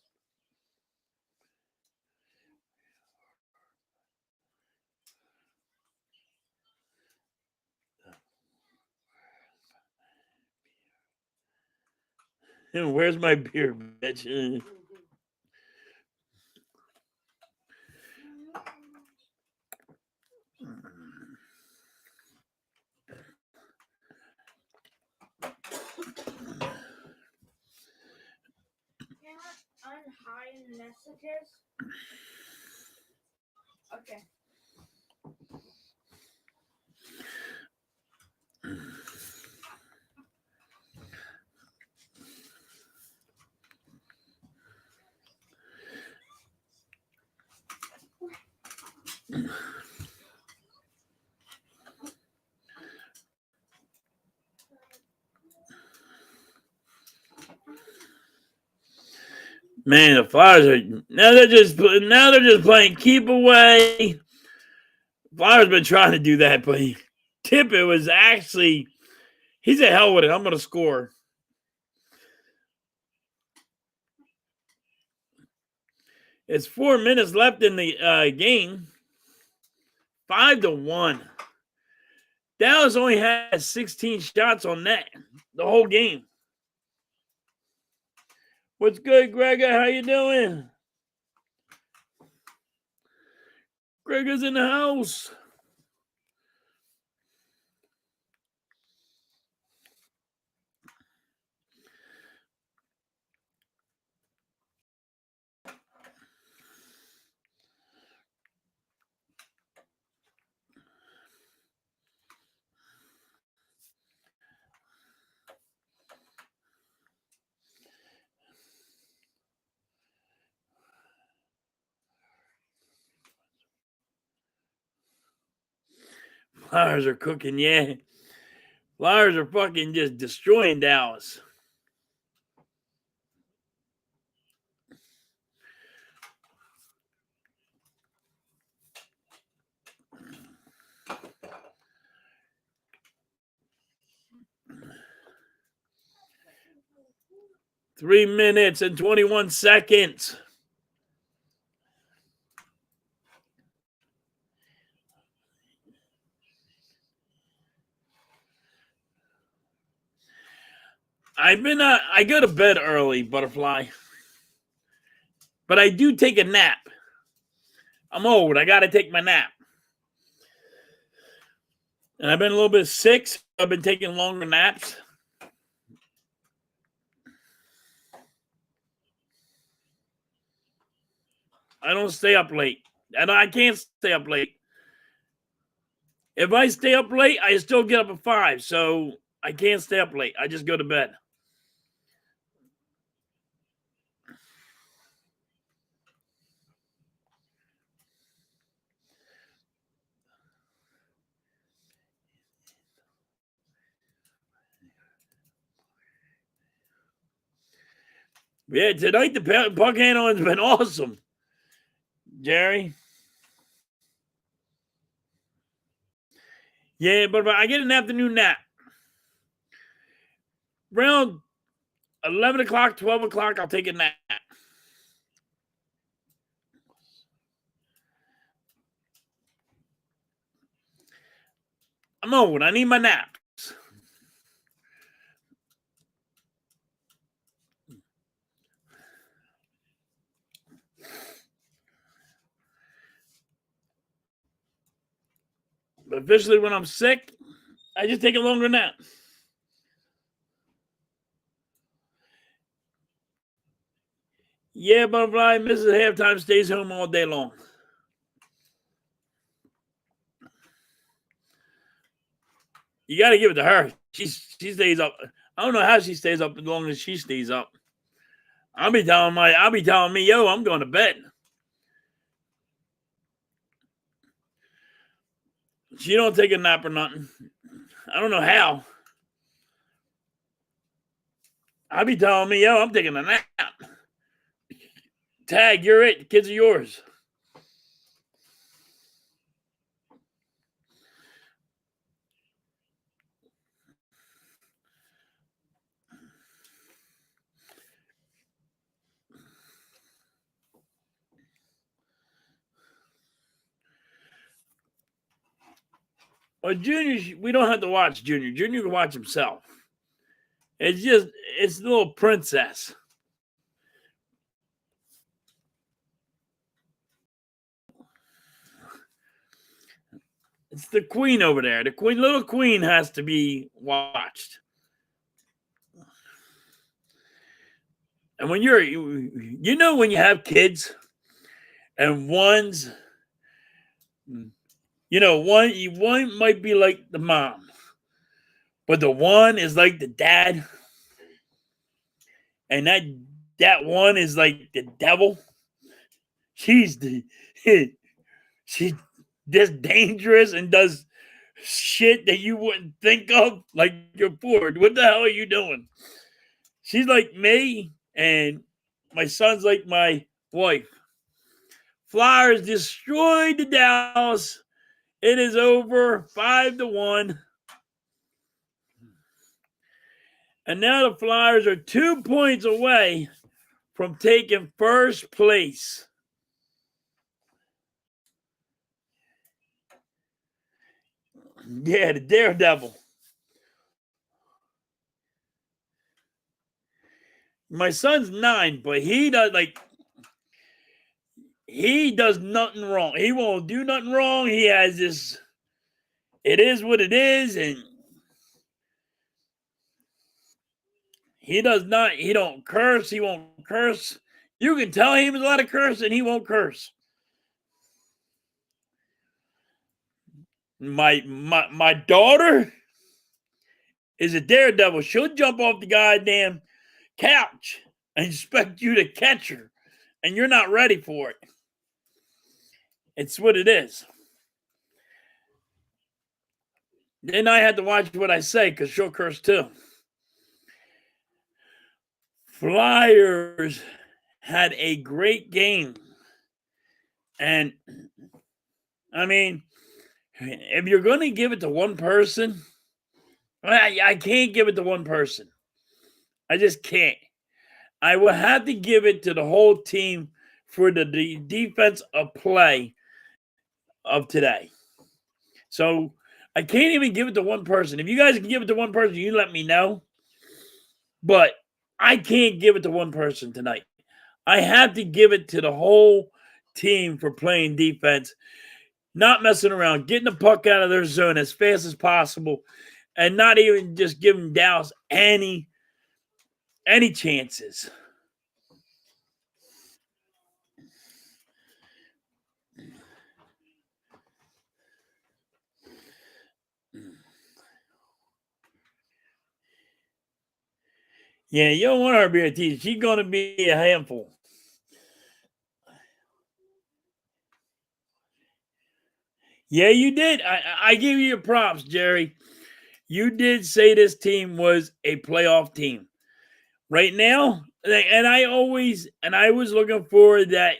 Where's my beer, bitch? Unhide messages. Okay. Man, the Flyers are now they're just playing keep away. Flyers been trying to do that, but Tippett was actually he said, "Hell with it, I'm going to score." It's 4 minutes left in the game. 5-1. Dallas only had 16 shots on net the whole game. What's good, Gregor? How you doing? Gregor's in the house. Flyers are cooking, yeah. Flyers are fucking just destroying Dallas. Three minutes and 21 seconds. I go to bed early, Butterfly. But I do take a nap. I'm old. I got to take my nap. And I've been a little bit sick, so I've been taking longer naps. I don't stay up late. And I can't stay up late. If I stay up late, I still get up at 5. So I can't stay up late. I just go to bed. Yeah, tonight the puck handling's been awesome. Jerry. Yeah, but I get an afternoon nap. Around 11 o'clock, 12 o'clock, I'll take a nap. I'm old. I need my naps. But officially, when I'm sick, I just take a longer nap. Yeah, Butterfly misses halftime, stays home all day long. You got to give it to her. She stays up. I don't know how she stays up as long as she stays up. I'll be telling me, yo, I'm going to bed. She don't take a nap or nothing. I don't know how. I'll be telling me, yo, I'm taking a nap. Tag, you're it. The kids are yours. Well, Junior, we don't have to watch Junior. Junior can watch himself. It's a little princess. It's the queen over there. The queen, little queen, has to be watched. And when you know, when you have kids, and one might be like the mom, but the one is like the dad, and that one is like the devil. She's the she's just dangerous and does shit that you wouldn't think of. Like, you're bored. What the hell are you doing? She's like me, and my son's like my wife. Flyers destroyed the Dallas. It is over 5-1. And now the Flyers are 2 points away from taking first place. Yeah, the Daredevil. My son's 9, but he does nothing wrong. He won't do nothing wrong. He has this, it is what it is, and he don't curse. He won't curse. You can tell him a lot of curse, and he won't curse. My daughter is a daredevil. She'll jump off the goddamn couch and expect you to catch her, and you're not ready for it. It's what it is. Then I had to watch what I say, because she'll curse too. Flyers had a great game. And, I mean, if you're going to give it to one person, I can't give it to one person. I just can't. I will have to give it to the whole team for the defense of play of today. So I can't even give it to one person. If you guys can give it to one person, you let me know. But I can't give it to one person tonight. I have to give it to the whole team for playing defense, not messing around, getting the puck out of their zone as fast as possible, and not even just giving Dallas any chances. Yeah, you don't want her to be a teacher. She's going to be a handful. Yeah, you did. I give you your props, Jerry. You did say this team was a playoff team. Right now, and I was looking for that,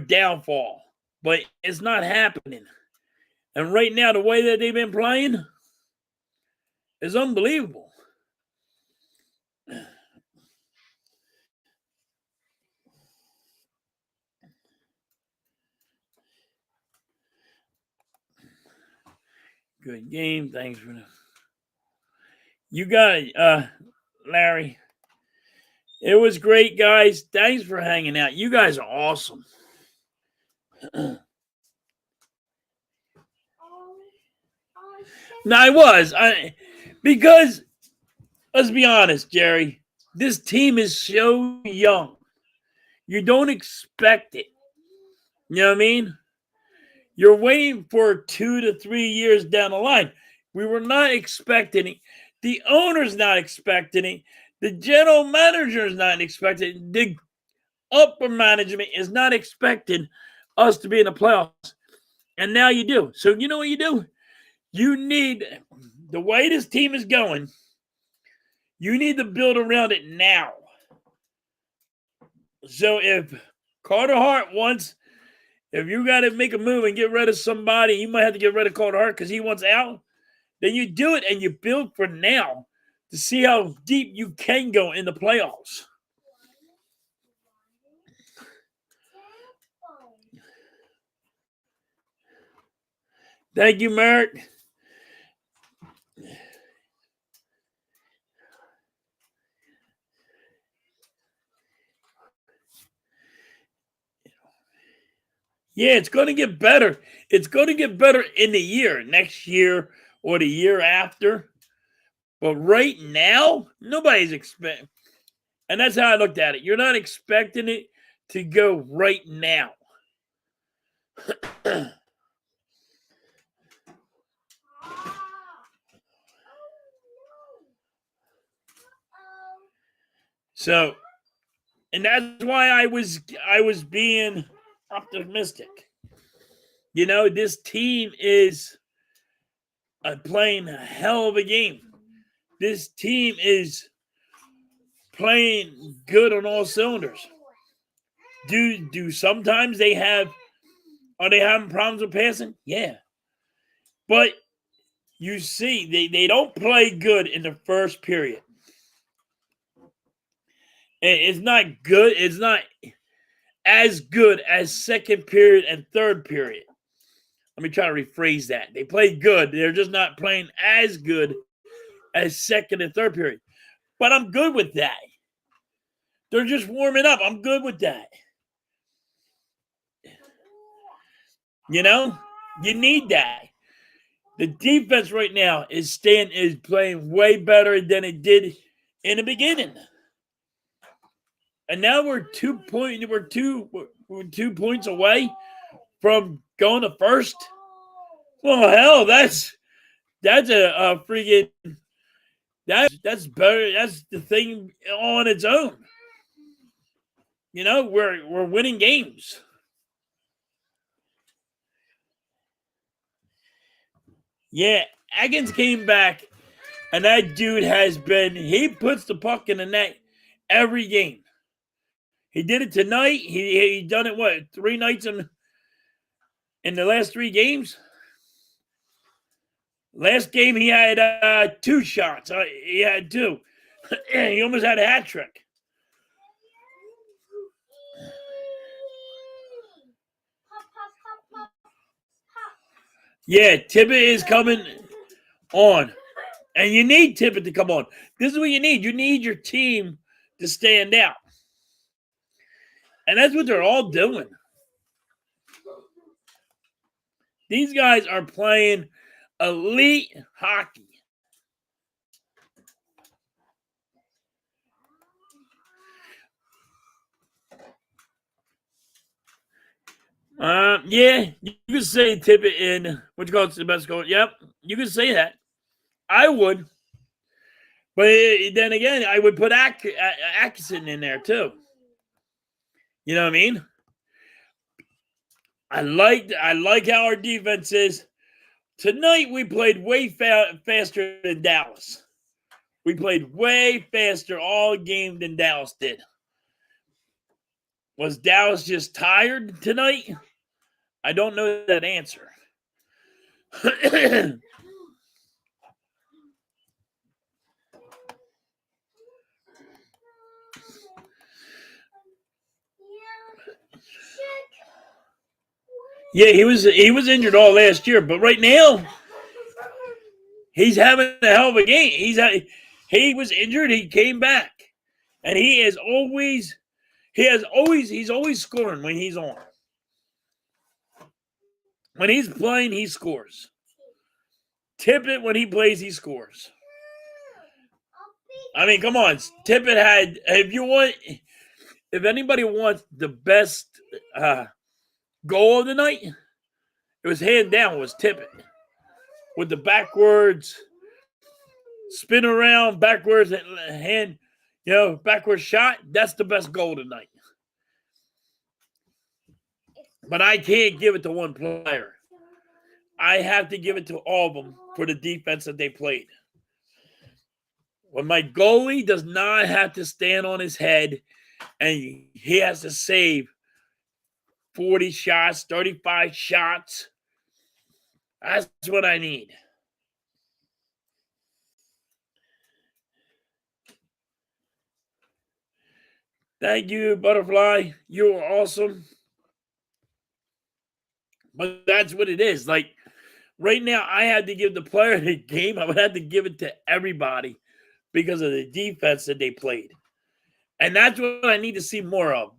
downfall, but it's not happening. And right now, the way that they've been playing is unbelievable. Good game. Thanks for that. You got it, Larry. It was great, guys. Thanks for hanging out. You guys are awesome. No, I was. Because, let's be honest, Jerry, this team is so young. You don't expect it. You know what I mean? You're waiting for 2 to 3 years down the line. We were not expecting it. The owner's not expecting it. The general manager is not expecting it. The upper management is not expecting us to be in the playoffs. And now you do. So you know what you do? You need, the way this team is going, you need to build around it now. So if Carter Hart wants, if you got to make a move and get rid of somebody, you might have to get rid of Carter Hart because he wants out, then you do it and you build for now to see how deep you can go in the playoffs. Thank you, Merrick. Yeah, it's going to get better. It's going to get better in the year, next year or the year after. But right now, nobody's expecting. And that's how I looked at it. You're not expecting it to go right now. So, and that's why I was being optimistic. You know, this team is playing a hell of a game. This team is playing good on all cylinders. Do sometimes are they having problems with passing? Yeah. But you see, they don't play good in the first period. It's not good. It's not as good as second period and third period. Let me try to rephrase that. They play good. They're just not playing as good as second and third period. But I'm good with that. They're just warming up. I'm good with that. You know, you need that. The defense right now is playing way better than it did in the beginning. And now we're 2 points away from going to first. Well, hell, that's a freaking that's better. That's the thing on its own. You know, we're winning games. Yeah, Atkins came back, and that dude he puts the puck in the net every game. He did it tonight. He done it, 3 nights in the last 3 games? Last game, he had 2 shots. He had 2. He almost had a hat trick. Yeah, Tippett is coming on. And you need Tippett to come on. This is what you need. You need your team to stand out. And that's what they're all doing. These guys are playing elite hockey. Yeah, you can say Tippett in what you call it the best goal. Yep, you can say that. I would, but then again, I would put Atkinson in there too. You know what I mean? I like how our defense is. Tonight we played way faster than Dallas. We played way faster all game than Dallas did. Was Dallas just tired tonight? I don't know that answer. Yeah, he was injured all last year, but right now he's having a hell of a game. He was injured, he came back, and he's always scoring when he's on. When he's playing, he scores. Tippett, when he plays, he scores. I mean, come on, Tippett had. If anybody wants the best goal of the night, it was hand down. Was Tippett with the backwards spin around, backwards hand, backwards shot. That's the best goal tonight. But I can't give it to one player. I have to give it to all of them for the defense that they played. When my goalie does not have to stand on his head and he has to save 40 shots, 35 shots, that's what I need. Thank you, Butterfly. You are awesome. But that's what it is. Like, right now, I had to give the player of the game. I would have to give it to everybody because of the defense that they played. And that's what I need to see more of.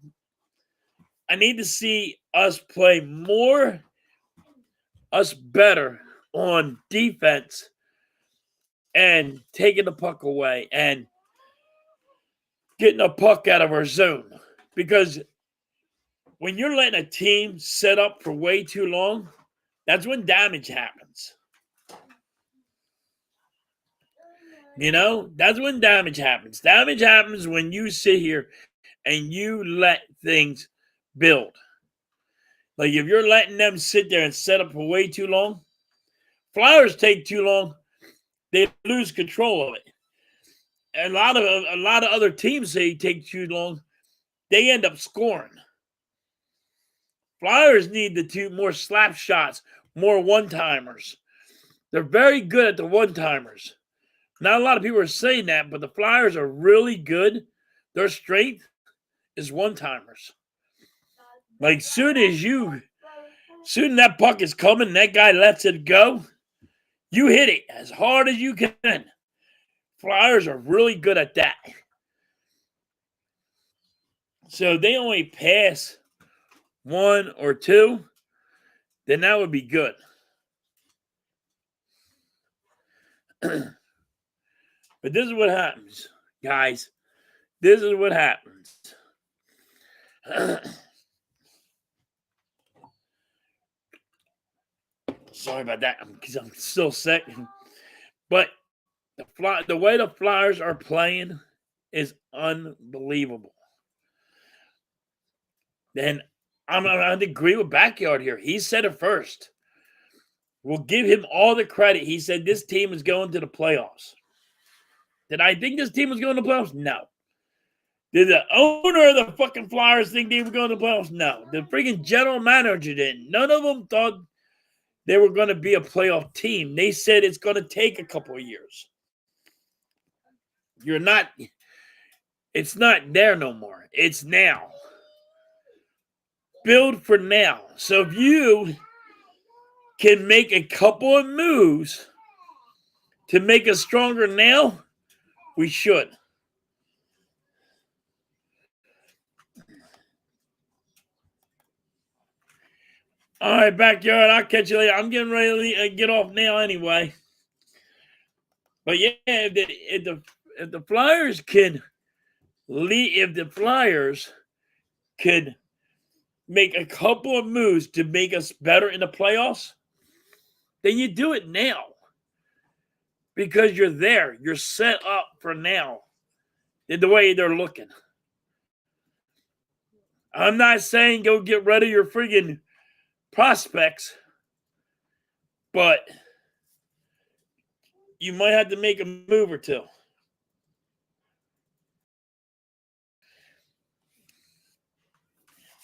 I need to see us play us better on defense and taking the puck away and getting the puck out of our zone. Because when you're letting a team set up for way too long, that's when damage happens. You know, that's when damage happens. Damage happens when you sit here and you let things build. Like if you're letting them sit there and set up for way too long, Flyers take too long, they lose control of it. And a lot of other teams say take too long, they end up scoring. Flyers need the more slap shots, more one-timers. They're very good at the one-timers. Not a lot of people are saying that, but the Flyers are really good. Their strength is one-timers. Like soon as that puck is coming, that guy lets it go, you hit it as hard as you can. Flyers are really good at that. So they only pass one or two, then that would be good. But this is what happens, guys. This is what happens. Sorry about that, because I'm still sick. But the way the Flyers are playing is unbelievable. And I'm going to agree with Backyard here. He said it first. We'll give him all the credit. He said this team is going to the playoffs. Did I think this team was going to the playoffs? No. Did the owner of the fucking Flyers think they were going to the playoffs? No. The freaking general manager didn't. None of them thought they were going to be a playoff team. They said it's going to take a couple of years. It's not there no more. It's now. Build for now. So if you can make a couple of moves to make us stronger now, we should. All right, Backyard, I'll catch you later. I'm getting ready to get off now anyway. But yeah, if the Flyers can make a couple of moves to make us better in the playoffs, then you do it now. Because you're there. You're set up for now in the way they're looking. I'm not saying go get rid of your friggin' prospects, but you might have to make a move or two.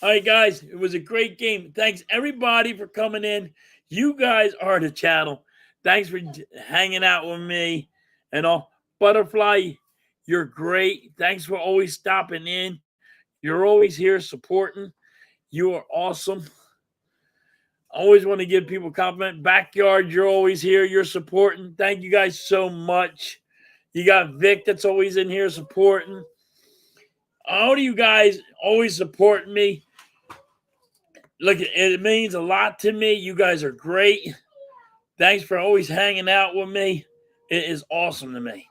All right, guys, it was a great game. Thanks, everybody, for coming in. You guys are the channel. Thanks for hanging out with me and all. Butterfly, you're great. Thanks for always stopping in. You're always here supporting. You are awesome. I always want to give people a compliment. Backyard, you're always here. You're supporting. Thank you guys so much. You got Vic that's always in here supporting. All of you guys always supporting me. Look, it means a lot to me. You guys are great. Thanks for always hanging out with me. It is awesome to me.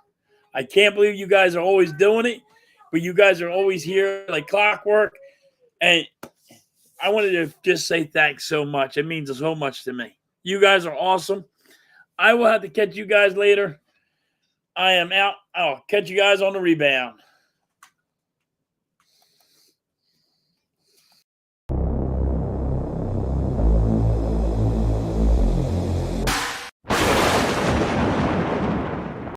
I can't believe you guys are always doing it, but you guys are always here like clockwork. And I wanted to just say thanks so much. It means so much to me. You guys are awesome. I will have to catch you guys later. I am out. I'll catch you guys on the rebound.